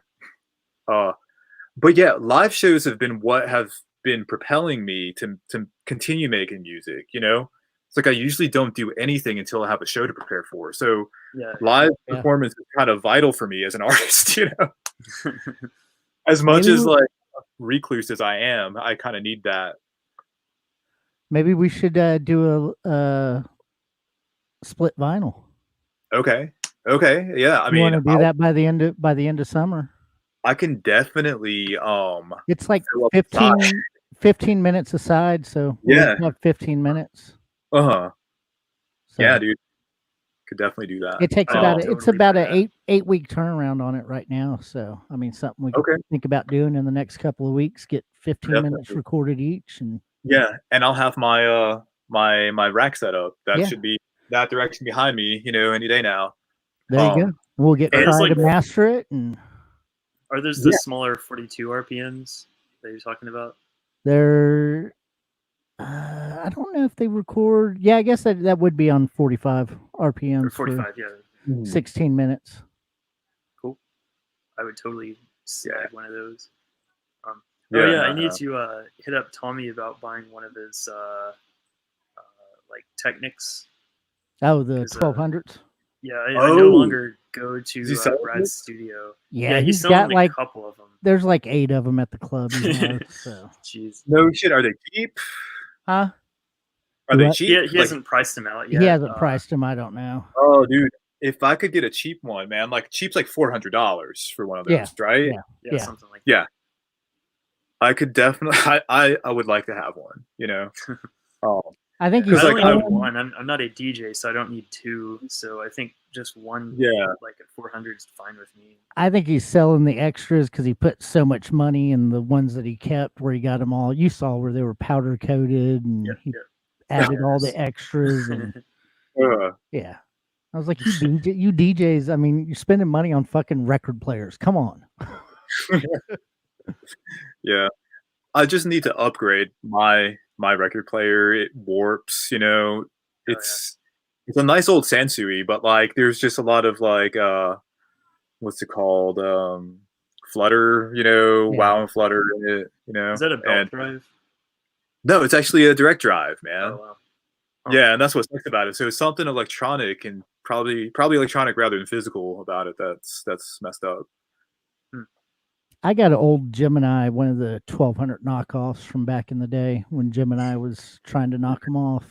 But yeah, live shows have been what have been propelling me to continue making music. You know, it's like I usually don't do anything until I have a show to prepare for. So Yeah. live Yeah. performance is kind of vital for me as an artist. You know, as much Maybe as we- like recluse as I am, I kind of need that. Maybe we should do a split vinyl. Okay, yeah. I You mean, want to do that by the end of summer? I can definitely It's like fill up the 15 minutes aside, so Yeah. we'll have 15 minutes. uh-huh. So Yeah, dude. Could definitely do that. it takes Oh, about totally it's about for a that. eight week turnaround on it right now. So I mean, something we can Okay. think about doing in the next couple of weeks. Get 15 minutes Definitely. recorded each, and Yeah, and I'll have my my rack set up. That Yeah. should be that direction behind me, you know, any day now. there you go. We'll get It's Fry like- to master it, and Are those the Yeah. smaller 42 RPMs that you're talking about? they're. I don't know if they record. Yeah, I guess that would be on 45 RPMs Or 45, yeah. for 16 minutes. I would totally snag one of those. Oh Yeah, yeah, I need to hit up Tommy about buying one of his like Technics. Oh, the 'Cause, 1200s. Yeah, I no Oh. longer go Is he to selling Brad's studio. Yeah, he's he's selling got like a couple of them. there's like 8 of them at the club. He has, so. Jeez. No shit. Are they cheap? Huh? Are they What? cheap? He Like, hasn't priced them out yet. He hasn't priced them. I don't know. oh, dude. If I could get a cheap one, man, like cheap's like $400 for one of those, Yeah, right? yeah. Yeah, Yeah. something like Yeah. I could definitely. I would like to have one. You know. I think that. he's I like, only I need would- one. I'm not a DJ, so I don't need two. So I think just one, Yeah. like at 400 is fine with me. I think he's selling the extras because he put so much money in the ones that he kept, where he got them all. You saw where they were powder coated, and Yeah, he yeah. added all the extras, and yeah. I was like, you DJs. I mean, you're spending money on fucking record players. Come on. Yeah. I just need to upgrade my record player. It warps, you know. yeah. It's a nice old Sansui, but like there's just a lot of like what's it called? Flutter, you know, Yeah. wow and flutter in it, you know. Is that a belt And drive? no, it's actually a direct drive, man. Oh wow. Oh. Yeah, and that's what's nice about it. So it's something electronic and probably electronic rather than physical about it. That's messed up. I got an old Gemini, one of the 1200 knockoffs from back in the day when Gemini was trying to knock them off.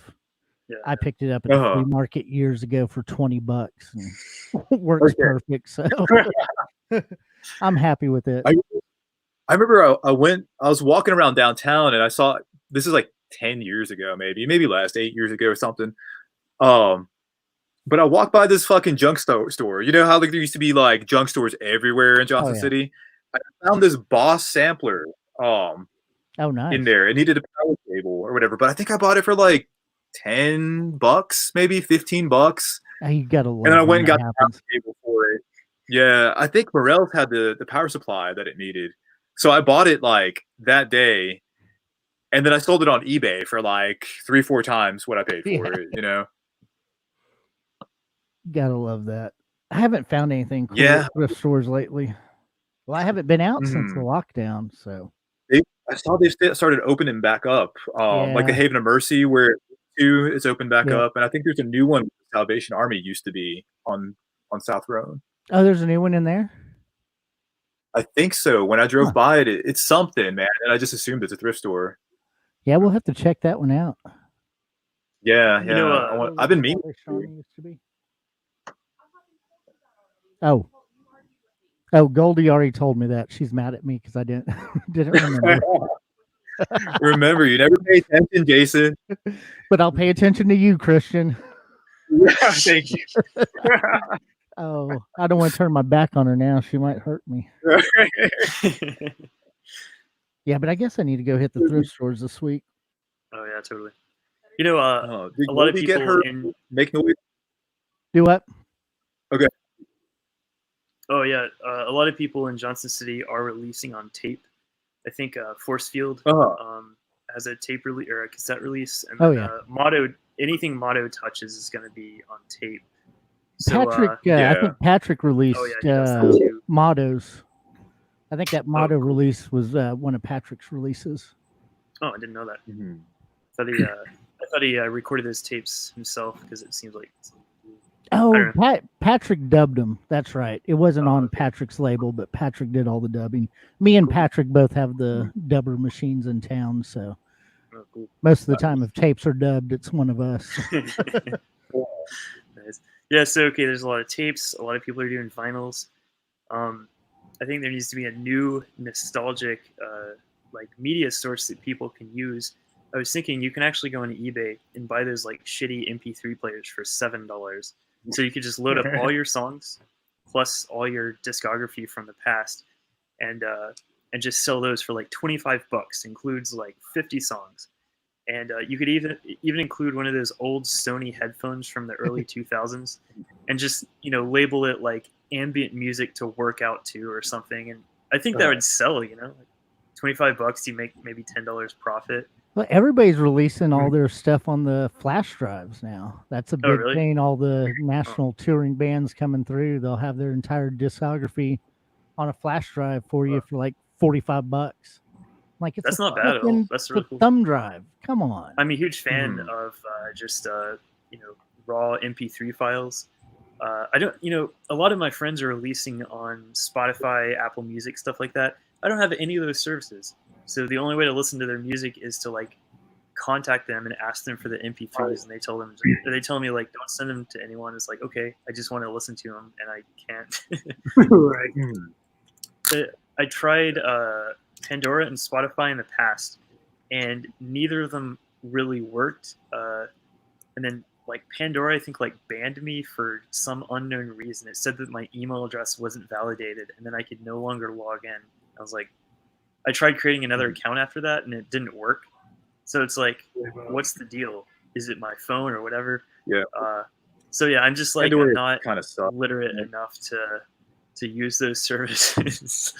Yeah. I picked it up at the Uh-huh. flea market years ago for $20 and works Okay. perfect. So I'm happy with it. I remember I was walking around downtown and I saw, this is like 10 years ago, maybe less, 8 years ago or something. But I walked by this fucking junk store. You know how like there used to be like junk stores everywhere in Johnson yeah. City? I found this Boss sampler Oh, nice. in there. It needed a power cable or whatever, but I think I bought it for like $10, maybe $15. You gotta love And then I when went and that got the power happens. cable for it. Yeah, I think Morel's had the power supply that it needed. So I bought it like that day, and then I sold it on eBay for like 3-4 times what I paid for Yeah. it, you know? Gotta love that. I haven't found anything cool Yeah. at thrift stores lately. Well, I haven't been out since the Mhm. lockdown, so I saw they started opening back up. Like the Yeah. Haven of Mercy where it's opened back Yeah. up, and I think there's a new one. Salvation Army used to be on South Road. oh, there's a new one in there. I think so. When I drove Huh. by it, it's something, man, and I just assumed it's a thrift store. Yeah, we'll have to check that one out. Yeah, You know, I've been meaning. Salvation used to be. Oh, Goldie already told me that. She's mad at me because I didn't remember. Remember, you never pay attention, Jason. But I'll pay attention to you, Khristian. Thank you. Oh, I don't want to turn my back on her now. She might hurt me. Yeah, but I guess I need to go hit the thrift stores this week. Oh yeah, totally. You know, Did a lot of Goldie get people her in. make noise? Do what? Oh yeah, a lot of people in Johnson City are releasing on tape. I think Force Field has a tape release or a cassette release, and Oh, then, yeah. Motto, anything Motto touches is going to be on tape. So, Patrick, I Yeah. think Patrick released oh yeah, he does that too. mottos. I think that motto cool. release was one of Patrick's releases. Oh, I didn't know that. Mhm. I thought he recorded those tapes himself because it seems like. Oh, Patrick dubbed him. That's right. It wasn't Oh, on okay. Patrick's label, but Patrick did all the dubbing. Me and Patrick both have the dubber machines in town, so Oh, cool. most of the time, if tapes are dubbed, it's one of us. Nice. Yeah. So okay, there's a lot of tapes. A lot of people are doing vinyls. I think there needs to be a new nostalgic like media source that people can use. I was thinking you can actually go on eBay and buy those like shitty MP3 players for $7. So you could just load up all your songs plus all your discography from the past, and just sell those for like $25. Includes like 50 songs, and you could even include one of those old Sony headphones from the early 2000s, and just label it like ambient music to work out to or something. And I think that would sell. Like $25, you make maybe $10 profit. Well, everybody's releasing all their stuff on the flash drives now. That's a Oh, big really? thing. All the national touring bands coming through, they'll have their entire discography on a flash drive for you for like $45. Like it's That's a not bad at all. fucking That's really cool. thumb drive. Come on. I'm a huge fan of just raw MP3 files. I don't, a lot of my friends are releasing on Spotify, Apple Music, stuff like that. I don't have any of those services, so the only way to listen to their music is to like contact them and ask them for the MP3s, and they tell me like don't send them to anyone. It's like, okay, I just want to listen to them and I can't. Right. I tried Pandora and Spotify in the past, and neither of them really worked. And then like Pandora, I think like banned me for some unknown reason. It said that my email address wasn't validated, and then I could no longer log in. I was like, I tried creating another account after that, and it didn't work. So it's like, what's the deal? Is it my phone or whatever? Yeah. So yeah, I'm just like Pandora I'm not kind of sucks. literate enough to use those services.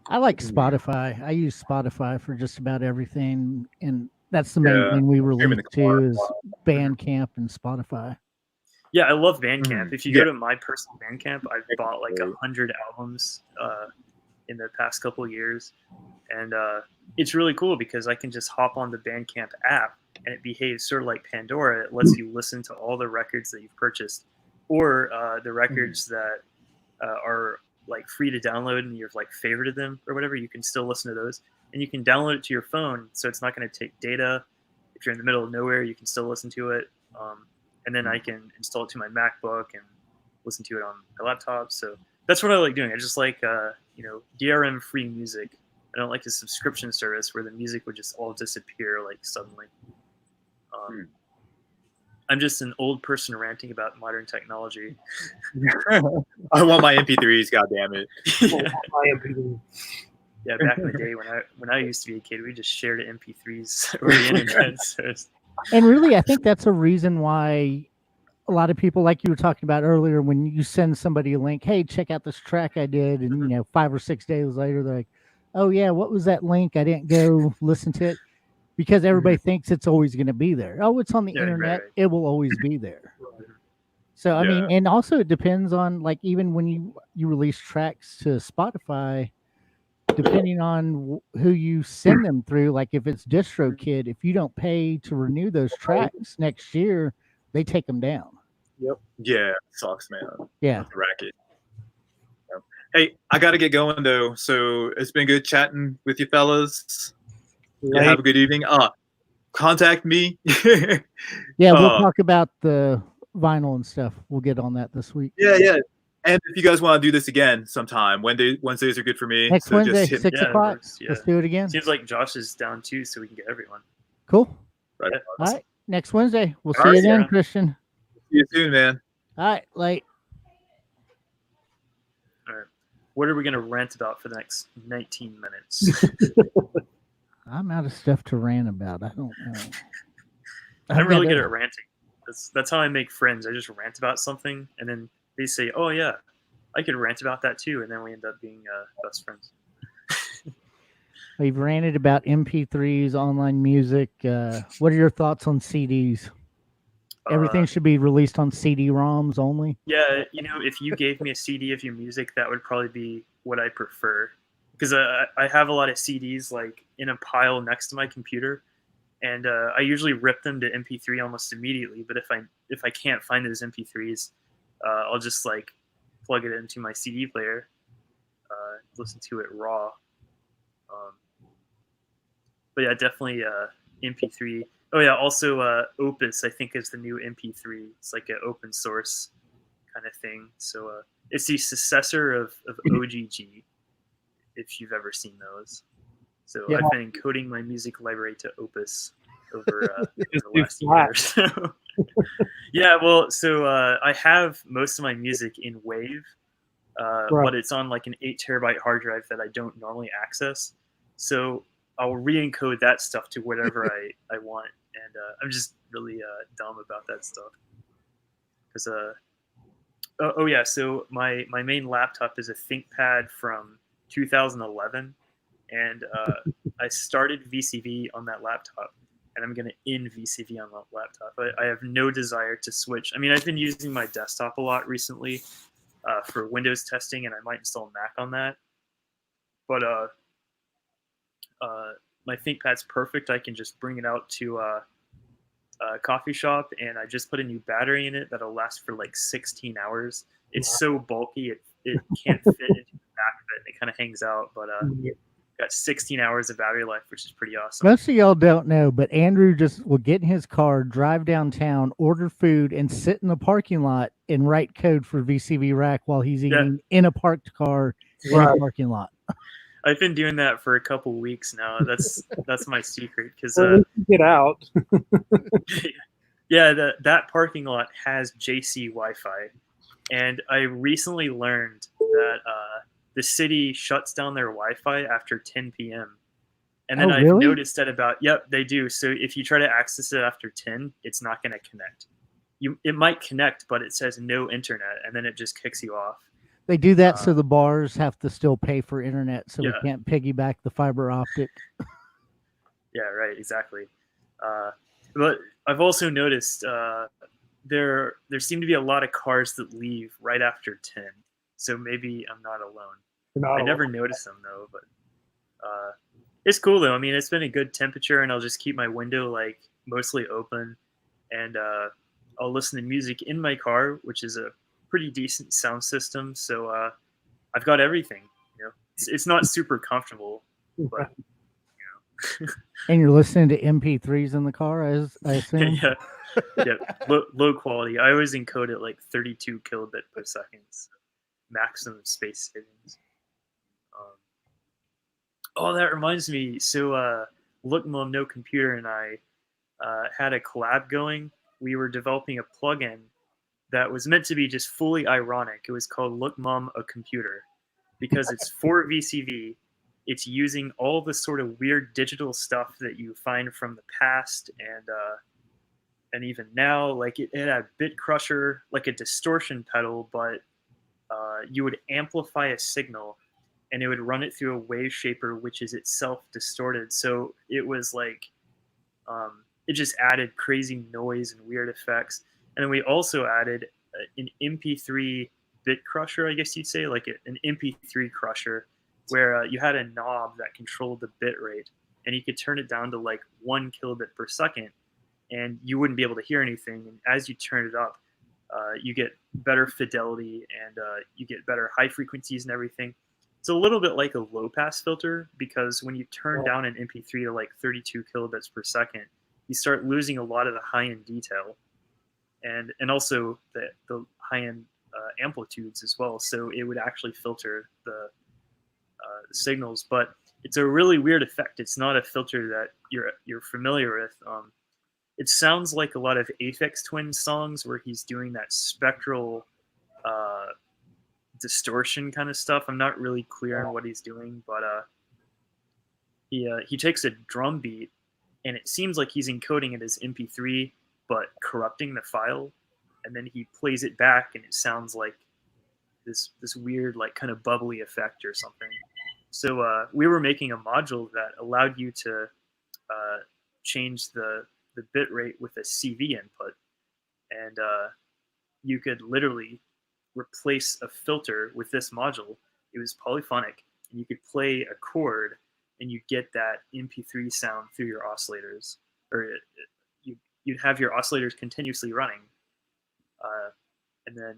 I like Spotify. I use Spotify for just about everything, and that's the main Yeah. thing we in the release car. too is Bandcamp and Spotify. Yeah, I love Bandcamp. If you Yeah. go to my personal Bandcamp, I've bought like 100 albums in the past couple of years, and it's really cool because I can just hop on the Bandcamp app and it behaves sort of like Pandora. It lets you listen to all the records that you've purchased, or the records that are like free to download and you've like favorited them or whatever. You can still listen to those, and you can download it to your phone, so it's not going to take data. If you're in the middle of nowhere, you can still listen to it. And then I can install it to my MacBook and listen to it on my laptop. So that's what I like doing. I just like DRM free music. I don't like a subscription service where the music would just all disappear like suddenly. I'm just an old person ranting about modern technology. I want my MP3s. God damn it. Yeah, back in the day when I used to be a kid, we just shared MP3s over the internet. So And really, I think that's a reason why a lot of people, like you were talking about earlier, when you send somebody a link, hey, check out this track I did, and 5 or 6 days later, they're like, oh yeah, what was that link? I didn't go listen to it, because everybody thinks it's always going to be there. Oh, it's on the internet. Right. It will always be there. So I mean, and also it depends on, like, even when you release tracks to Spotify, depending on who you send them through, like if it's DistroKid, if you don't pay to renew those tracks next year, they take them down. Yep. Yeah, sucks, man. Yeah. That's a racket. Hey, I got to get going though. So it's been good chatting with you fellas. Yeah, have a good evening. Contact me. Yeah, we'll talk about the vinyl and stuff. We'll get on that this week. Yeah. And if you guys want to do this again sometime, Wednesdays are good for me. Next Wednesday, just 6 o'clock. Yeah. Let's do it again. Seems like Josh is down too, so we can get everyone. Cool. Right. Yeah. All right. Next Wednesday. We'll see All you right, then, Khristian. See you soon, man. All right. Late. All right. What are we going to rant about for the next 19 minutes? I'm out of stuff to rant about. I don't know. I'm really good at ranting. That's how I make friends. I just rant about something, and then they say, "Oh yeah, I could rant about that too," and then we end up being best friends. We've ranted about MP3s, online music. What are your thoughts on CDs? Everything should be released on CD-ROMs only. Yeah, you know, if you gave me a CD of your music, that would probably be what I prefer. Because I have a lot of CDs like in a pile next to my computer, and I usually rip them to MP3 almost immediately. But if I can't find those MP3s, I'll just like plug it into my CD player, listen to it raw. Um, but yeah, definitely MP3. Oh yeah, also Opus I think is the new MP3. It's like an open source kind of thing. So it's the successor of OGG, if you've ever seen those. So Yeah. I've been encoding my music library to Opus over Just the do last year or so. Yeah, well, so I have most of my music in WAV, Right. but it's on like an 8 terabyte hard drive that I don't normally access. So I'll re-encode that stuff to whatever I want, and I'm just really dumb about that stuff. Because oh yeah, so my main laptop is a ThinkPad from 2011, and I started VCV on that laptop, and I'm gonna end VCV on that laptop. I have no desire to switch. I mean, I've been using my desktop a lot recently for Windows testing, and I might install Mac on that. But my ThinkPad's perfect. I can just bring it out to a coffee shop, and I just put a new battery in it that'll last for like 16 hours. It's so bulky, it can't fit into the back of it. It kind of hangs out, but got 16 hours of battery life, which is pretty awesome. Most of y'all don't know, but Andrew just will get in his car, drive downtown, order food, and sit in the parking lot and write code for VCV Rack while he's eating in a parked car in a parking lot. I've been doing that for a couple weeks now. That's my secret, because get out. yeah, that parking lot has JC Wi-Fi, and I recently learned that the city shuts down their Wi-Fi after 10 p.m. And then I've noticed that they do. So if you try to access it after 10, it's not going to connect. It might connect, but it says no internet, and then it just kicks you off. They do that so the bars have to still pay for internet, so we Yeah. can't piggyback the fiber optic. Yeah, right, exactly. But I've also noticed there seem to be a lot of cars that leave right after 10. So maybe I'm not alone. I never noticed them though, but it's cool though. I mean, it's been a good temperature, and I'll just keep my window like mostly open, and I'll listen to music in my car, which is a pretty decent sound system. So I've got everything. You know, it's not super comfortable, but you know. And you're listening to MP3s in the car, as I assume. Yeah, low quality. I always encode it like 32 kilobit per second, so maximum space savings. Oh, that reminds me. So, Look Mom No Computer and I had a collab going. We were developing a plugin that was meant to be just fully ironic. It was called Look Mom A Computer, because it's for VCV. It's using all the sort of weird digital stuff that you find from the past and even now. Like it had bit crusher, like a distortion pedal, but you would amplify a signal, and it would run it through a wave shaper, which is itself distorted. So it was like, it just added crazy noise and weird effects. And then we also added an MP3 bit crusher, I guess you'd say, like an MP3 crusher, where you had a knob that controlled the bit rate, and you could turn it down to like 1 kilobit per second, and you wouldn't be able to hear anything. And as you turn it up, you get better fidelity, and you get better high frequencies and everything. It's a little bit like a low pass filter, because when you turn down an MP3 to like 32 kilobits per second, you start losing a lot of the high end detail, and also the high end amplitudes as well. So it would actually filter the signals, but it's a really weird effect. It's not a filter that you're familiar with. It sounds like a lot of Aphex Twin songs where he's doing that spectral distortion kind of stuff. I'm not really clear on what he's doing, but he takes a drum beat, and it seems like he's encoding it as MP3, but corrupting the file, and then he plays it back, and it sounds like this weird, like, kind of bubbly effect or something. So we were making a module that allowed you to change the bit rate with a CV input. and you could literally replace a filter with this module. It was polyphonic, and you could play a chord, and you'd get that MP3 sound through your oscillators, or you'd have your oscillators continuously running, and then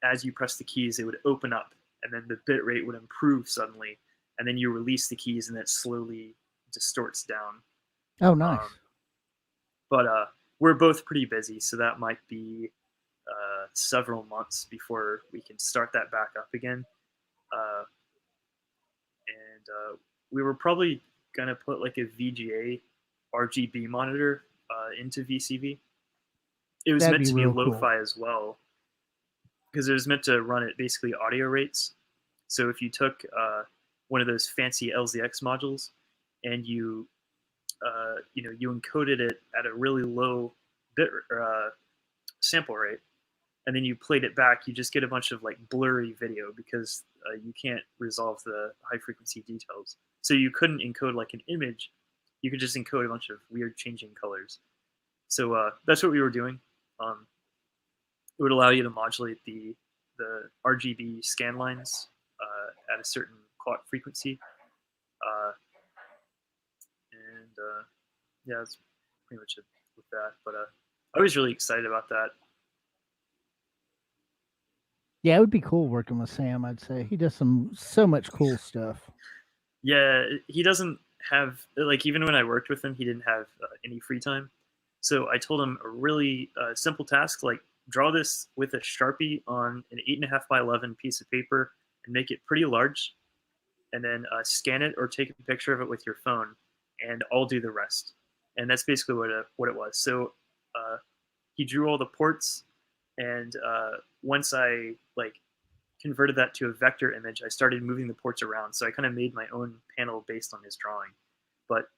as you press the keys, it would open up, and then the bit rate would improve suddenly, and then you release the keys, and it slowly distorts down. Oh, nice. But we're both pretty busy, so that might be several months before we can start that back up again. And we were probably gonna put like a VGA RGB monitor into VCV. It was That'd meant be to be real lo-fi cool. as well, because it was meant to run at basically audio rates. So if you took one of those fancy LZX modules and you encoded it at a really low bit sample rate, and then you played it back, you just get a bunch of like blurry video because you can't resolve the high frequency details. So you couldn't encode like an image; you could just encode a bunch of weird changing colors. So that's what we were doing. It would allow you to modulate the RGB scan lines at a certain clock frequency, and yeah, that's pretty much it with that. But I was really excited about that. Yeah, it would be cool working with Sam. I'd say he does so much cool stuff. Yeah, he doesn't have, like, even when I worked with him, he didn't have any free time. So I told him a really simple task, like draw this with a Sharpie on an 8.5 by 11 piece of paper and make it pretty large, and then scan it or take a picture of it with your phone, and I'll do the rest. And that's basically what it was. So he drew all the ports, and once I like converted that to a vector image, I started moving the ports around. So I kind of made my own panel based on his drawing. But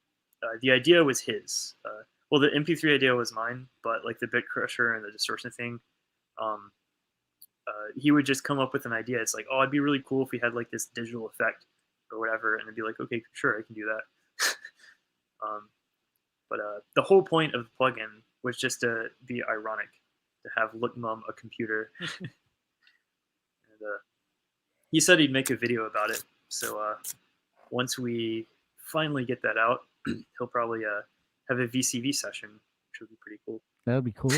the idea was his. Well, the MP3 idea was mine, but like the bit crusher and the distortion thing, he would just come up with an idea. It's like, oh, it'd be really cool if we had like this digital effect or whatever, and I'd be like, okay, sure, I can do that. But the whole point of the plugin was just to be ironic, to have Look Mum a computer. And he said he'd make a video about it. So once we finally get that out, he'll probably have a VCV session, which would be pretty cool. That would be cool.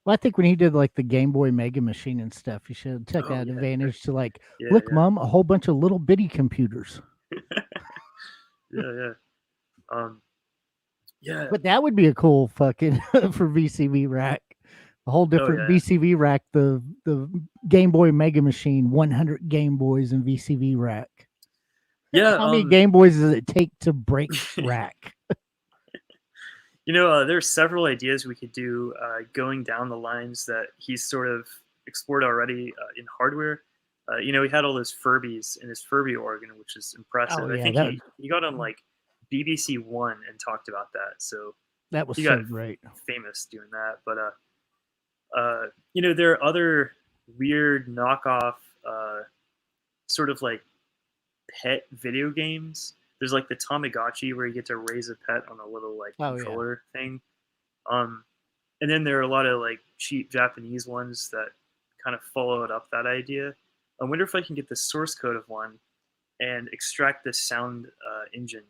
Well, I think when he did like the Game Boy Mega Machine and stuff, he should have took that advantage to like, look, Mom, a whole bunch of little bitty computers. Yeah. Yeah. But that would be a cool fucking for VCV rack. A whole different VCV rack, the Game Boy Mega Machine, 100 Game Boys in VCV rack. Yeah. How many Game Boys does it take to break rack? There's several ideas we could do going down the lines that he's sort of explored already in hardware. He had all those Furbies in his Furby organ, which is impressive. I think he got on like BBC One and talked about that. So that was he so got great, famous doing that. But there are other weird knockoff sort of like pet video games. There's like the Tamagotchi where you get to raise a pet on a little like controller thing. And then there are a lot of like cheap Japanese ones that kind of followed up that idea. I wonder if I can get the source code of one and extract the sound engine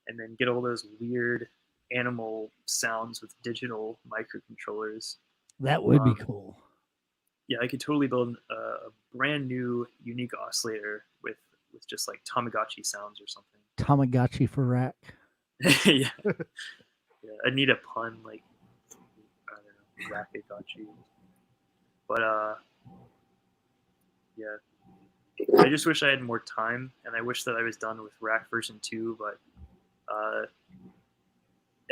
and then get all those weird animal sounds with digital microcontrollers. That would be cool. Yeah, I could totally build a brand new unique oscillator with just like Tamagotchi sounds or something. Tamagotchi for rack. Yeah. I need a pun like, I don't know, Rackagotchi. But yeah, I just wish I had more time, and I wish that I was done with Rack version 2. But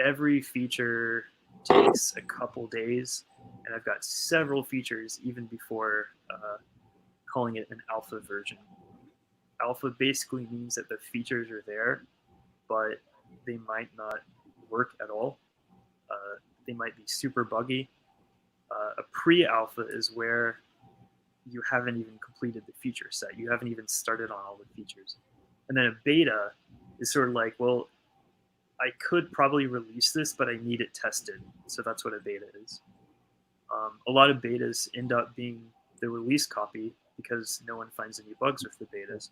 every feature takes a couple days, and I've got several features even before calling it an alpha version. Alpha basically means that the features are there, but they might not work at all. They might be super buggy. A pre-alpha is where you haven't even completed the feature set. You haven't even started on all the features. And then a beta is sort of like, well, I could probably release this, but I need it tested. So that's what a beta is. A lot of betas end up being the release copy because no one finds any bugs with the betas,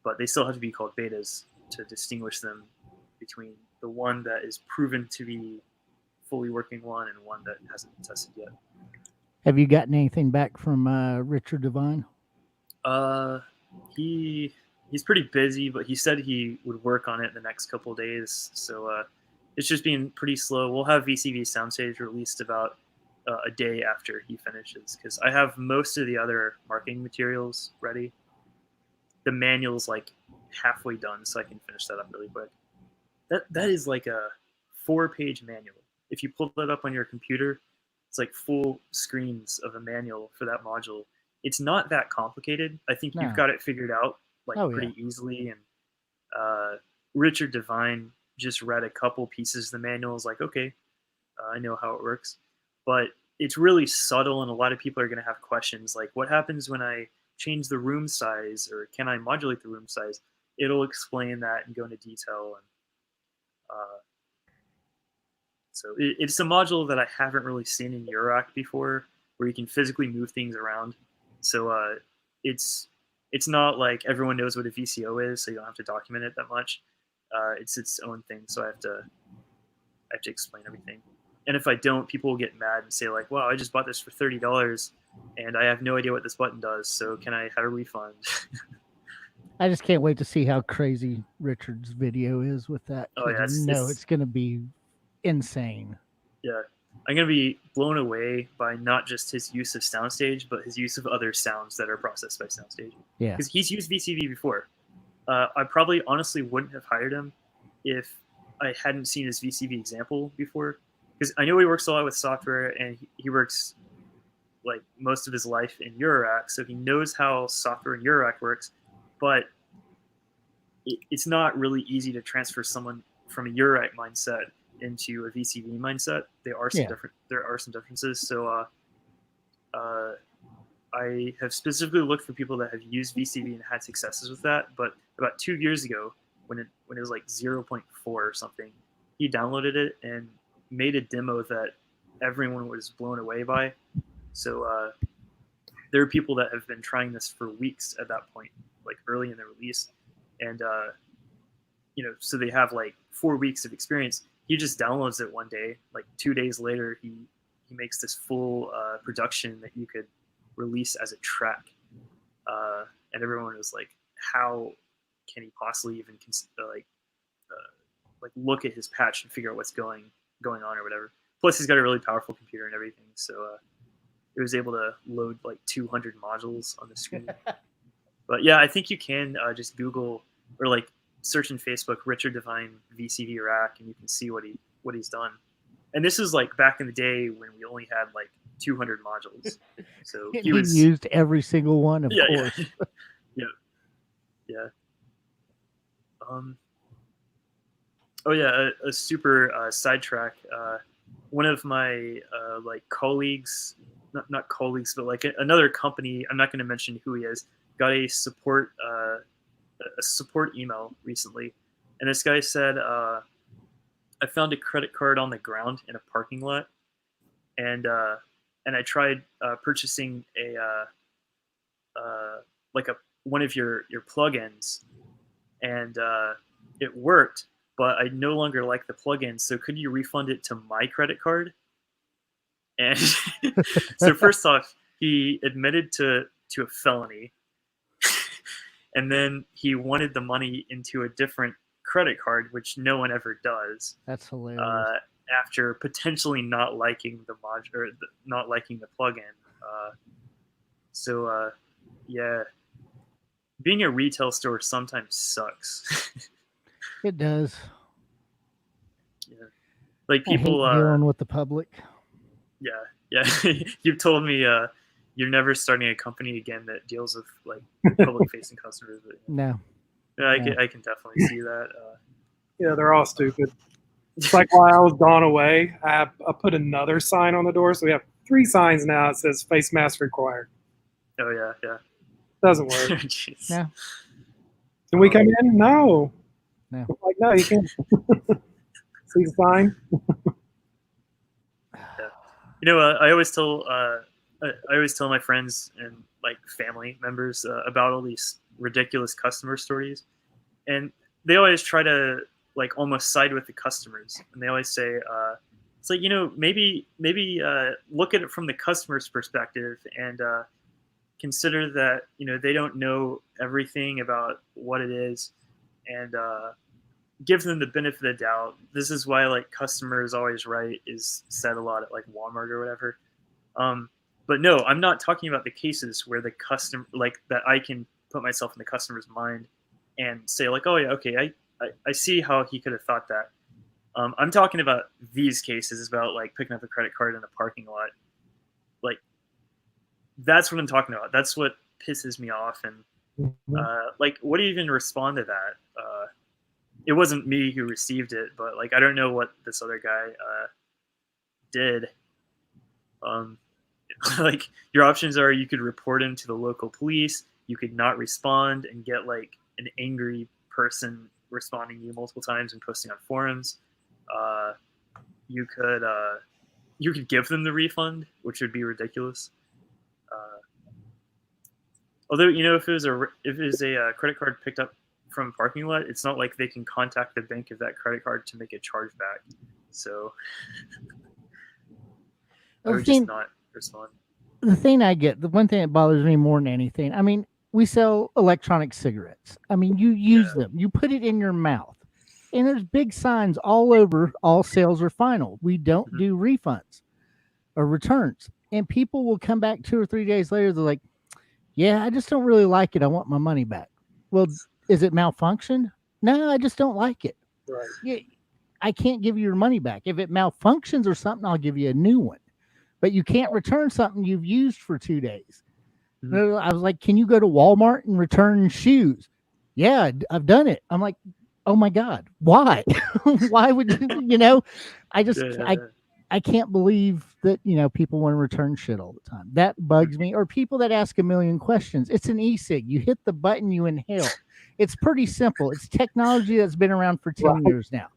but they still have to be called betas to distinguish them between the one that is proven to be fully working one and one that hasn't been tested yet. Have you gotten anything back from Richard Devine? He's pretty busy, but he said he would work on it in the next couple of days. So it's just being pretty slow. We'll have VCV Soundstage released about a day after he finishes, because I have most of the other marketing materials ready. The manual's like halfway done, so I can finish that up really quick. That is like a 4-page manual. If you pull that up on your computer, it's like full screens of a manual for that module. It's not that complicated. I think you've got it figured out pretty easily. And Richard Devine just read a couple pieces of the manual. Is like, okay, I know how it works. But it's really subtle, and a lot of people are going to have questions like, what happens when I change the room size, or can I modulate the room size? It'll explain that and go into detail. And so it's a module that I haven't really seen in Eurorack before, where you can physically move things around. So it's not like everyone knows what a VCO is, so you don't have to document it that much. It's its own thing, so I have to explain everything. And if I don't, people will get mad and say like, "Wow, I just bought this for $30, and I have no idea what this button does. So can I have a refund?" I just can't wait to see how crazy Richard's video is with that. Oh yeah, it's going to be insane. Yeah, I'm going to be blown away by not just his use of Soundstage, but his use of other sounds that are processed by Soundstage. Yeah, because he's used VCV before. I probably honestly wouldn't have hired him if I hadn't seen his VCV example before. Because I know he works a lot with software, and he works like most of his life in Eurorack, so he knows how software in Eurorack works. But it's not really easy to transfer someone from a Eurorack mindset into a VCV mindset. There are some differences. So I have specifically looked for people that have used VCV and had successes with that. But about 2 years ago, when it was like 0.4 or something, he downloaded it and made a demo that everyone was blown away by. So there are people that have been trying this for weeks at that point, like early in the release. And, so they have like 4 weeks of experience. He just downloads it one day. Like 2 days later, he makes this full production that you could release as a track. And everyone was like, how can he possibly even look at his patch and figure out what's going on or whatever. Plus, he's got a really powerful computer and everything, so it was able to load like 200 modules on the screen. But yeah, I think you can just Google or like search in Facebook Richard Devine VCV rack, and you can see what he's done. And this is like back in the day when we only had like 200 modules. So he used every single one, of course. Yeah. Oh yeah, a super sidetrack. One of my like colleagues, not colleagues, but like another company, I'm not going to mention who he is, got a support email recently, and this guy said, "I found a credit card on the ground in a parking lot, and I tried purchasing one of your plugins, and it worked, but I no longer like the plugin. So could you refund it to my credit card?" And so first off, he admitted to a felony, and then he wanted the money into a different credit card, which no one ever does. That's hilarious. After potentially not liking the not liking the plugin. Yeah, being a retail store sometimes sucks. It does. Yeah, like people I hate dealing with the public. Yeah. You've told me you're never starting a company again that deals with like public-facing customers. But, no. Yeah, I can definitely see that. Yeah, they're all stupid. It's like while I was gone away, I put another sign on the door, so we have 3 signs now. It says face mask required. Oh yeah. Doesn't work. Jeez. No. Can we come in? No. No. I'm like, no, you can't. See the sign? I always tell my friends and like family members about all these ridiculous customer stories, and they always try to like almost side with the customers, and they always say it's like maybe look at it from the customer's perspective and consider that they don't know everything about what it is, and give them the benefit of the doubt. This is why like customer is always right is said a lot at like Walmart or whatever. But no, I'm not talking about the cases where the customer, like that I can put myself in the customer's mind and say like, oh yeah, okay, I see how he could have thought that. I'm talking about these cases about like picking up a credit card in a parking lot. Like that's what I'm talking about. That's what pisses me off. And like, what do you even respond to that? It wasn't me who received it, but like I don't know what this other guy did. Like your options are you could report him to the local police, you could not respond and get like an angry person responding to you multiple times and posting on forums. You could give them the refund, which would be ridiculous. Although if it was a credit card picked up from a parking lot, it's not like they can contact the bank of that credit card to make a chargeback. So I would just not respond. The thing I get, the one thing that bothers me more than anything, I mean, we sell electronic cigarettes. I mean, you use them, you put it in your mouth, and there's big signs all over, all sales are final. We don't do refunds or returns. And people will come back 2 or 3 days later, they're like, yeah, I just don't really like it. I want my money back. Well, is it malfunctioned? No, I just don't like it. Right. Yeah, I can't give you your money back. If it malfunctions or something, I'll give you a new one. But you can't return something you've used for 2 days. Mm-hmm. I was like, can you go to Walmart and return shoes? Yeah, I've done it. I'm like, oh my God, why? Why would I just, I can't believe that, people want to return shit all the time. That bugs me. Or people that ask a million questions. It's an e-cig. You hit the button, you inhale. It's pretty simple. It's technology that's been around for 10 years now.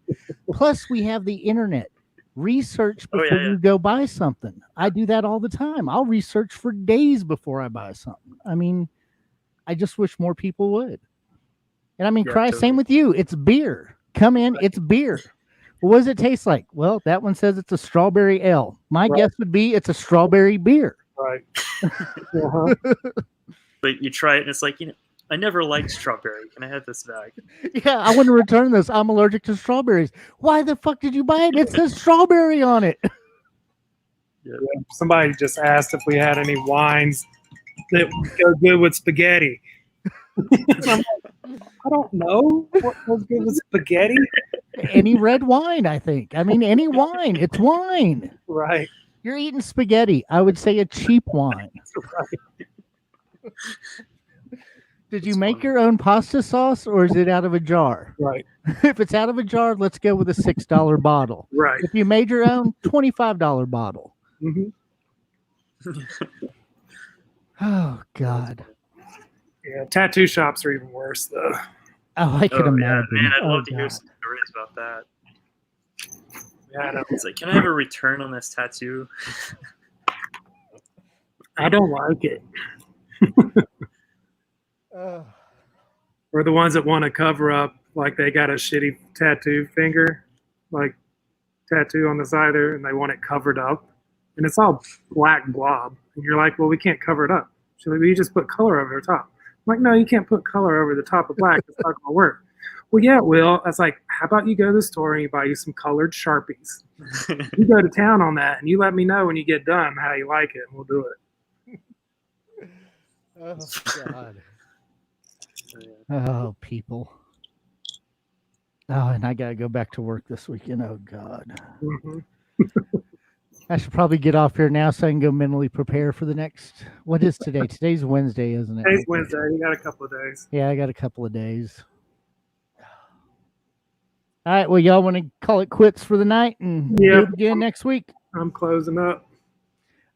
Plus, we have the internet. Research before you go buy something. I do that all the time. I'll research for days before I buy something. I mean, I just wish more people would. And I mean, totally. Same with you. It's beer. Come in, it's beer. What does it taste like? Well, that one says it's a strawberry ale. My guess would be it's a strawberry beer. Right. But you try it and it's like, I never liked strawberry. Can I have this bag? Yeah, I want to return this. I'm allergic to strawberries. Why the fuck did you buy it? It says strawberry on it. Yeah. Somebody just asked if we had any wines that go good with spaghetti. I don't know what goes good with spaghetti. Any red wine, I think. I mean, any wine. It's wine. Right. You're eating spaghetti. I would say a cheap wine. Right. Did you make your own pasta sauce, or is it out of a jar? Right. If it's out of a jar, let's go with a $6 bottle. Right. If you made your own, $25 bottle. Mm-hmm. Oh, God. Yeah, tattoo shops are even worse, though. Oh, I can imagine. Yeah, man, I'd love to hear some stories about that. Yeah, I know. It's like, can I have a return on this tattoo? I don't like it. Or the ones that want to cover up, like they got a shitty tattoo finger, like tattoo on the side there, and they want it covered up, and it's all black blob. And you're like, well, we can't cover it up. She's like, well, you just put color over the top. I'm like, no, you can't put color over the top of black. It's not gonna work. Well, yeah, it will. I was like, how about you go to the store and you buy you some colored Sharpies? You go to town on that, and you let me know when you get done how you like it, and we'll do it. Oh, God. Oh, people. Oh, and I got to go back to work this weekend. Oh, God. Mm-hmm. I should probably get off here now so I can go mentally prepare for the next. What is today? Today's Wednesday, isn't it? Today's Wednesday. You got a couple of days. Yeah, I got a couple of days. All right. Well, y'all want to call it quits for the night and do it again next week? I'm closing up.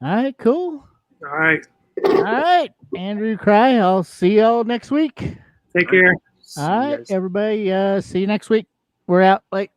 All right. Cool. All right. All right. Andrew Cry. I'll see y'all next week. Take care. All right, everybody. See you next week. We're out. Like.